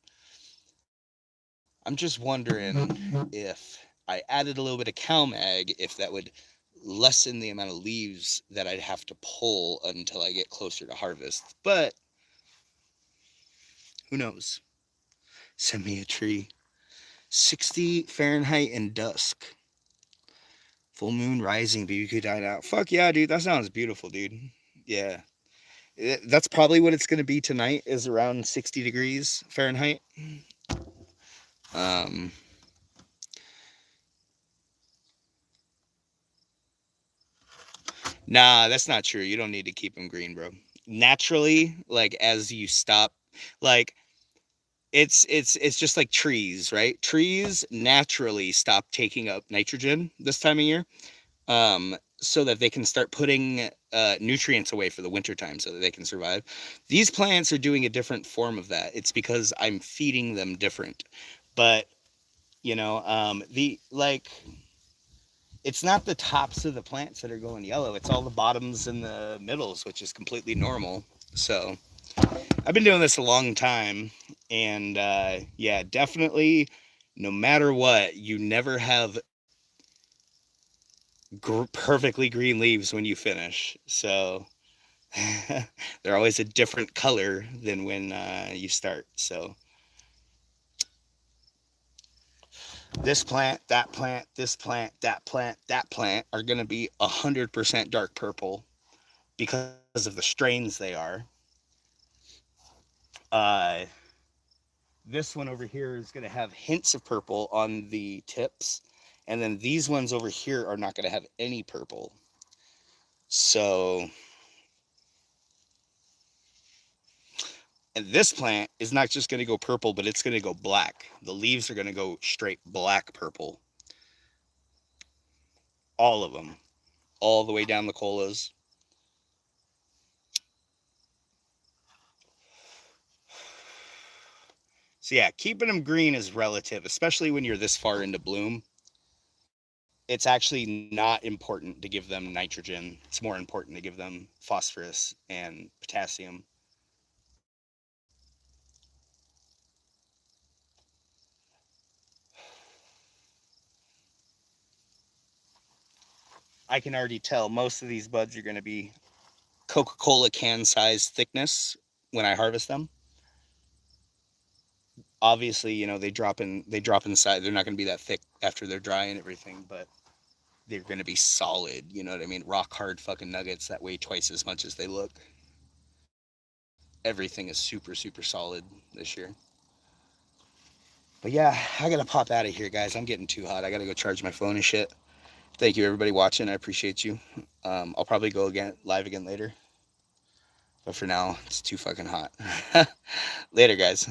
I'm just wondering if I added a little bit of cow mag, if that would lessen the amount of leaves that I'd have to pull until I get closer to harvest. But who knows? Send me a tree. 60 Fahrenheit and dusk. Full moon rising, BBQ died out. Fuck yeah, dude. That sounds beautiful, dude. Yeah. That's probably what it's going to be tonight, is around 60 degrees Fahrenheit. Um, Nah, that's not true. You don't need to keep them green, bro. Naturally, like as you stop, like it's just like trees, right? Trees naturally stop taking up nitrogen this time of year, so that they can start putting nutrients away for the wintertime so that they can survive. These plants are doing a different form of that. It's because I'm feeding them different. But the like it's not the tops of the plants that are going yellow. It's all the bottoms and the middles, which is completely normal. So I've been doing this a long time, and yeah, definitely, no matter what, you never have perfectly green leaves when you finish. So they're always a different color than when you start. So this plant, that plant, this plant, that plant, that plant are going to be 100% dark purple because of the strains they are. Uh, this one over here is going to have hints of purple on the tips, and then these ones over here are not going to have any purple. So, and this plant is not just going to go purple, but it's going to go black. The leaves are going to go straight black purple. All of them, all the way down the colas. So yeah, keeping them green is relative, especially when you're this far into bloom. It's actually not important to give them nitrogen. It's more important to give them phosphorus and potassium. I can already tell most of these buds are going to be Coca-Cola can size thickness when I harvest them. Obviously, they drop inside. They're not going to be that thick after they're dry and everything, but they're going to be solid. You know what I mean? Rock hard fucking nuggets that weigh twice as much as they look. Everything is super, super solid this year. But yeah, I gotta pop out of here, guys. I'm getting too hot. I gotta go charge my phone and shit. Thank you, everybody watching. I appreciate you. I'll probably go again live again later. But for now, it's too fucking hot. Later, guys.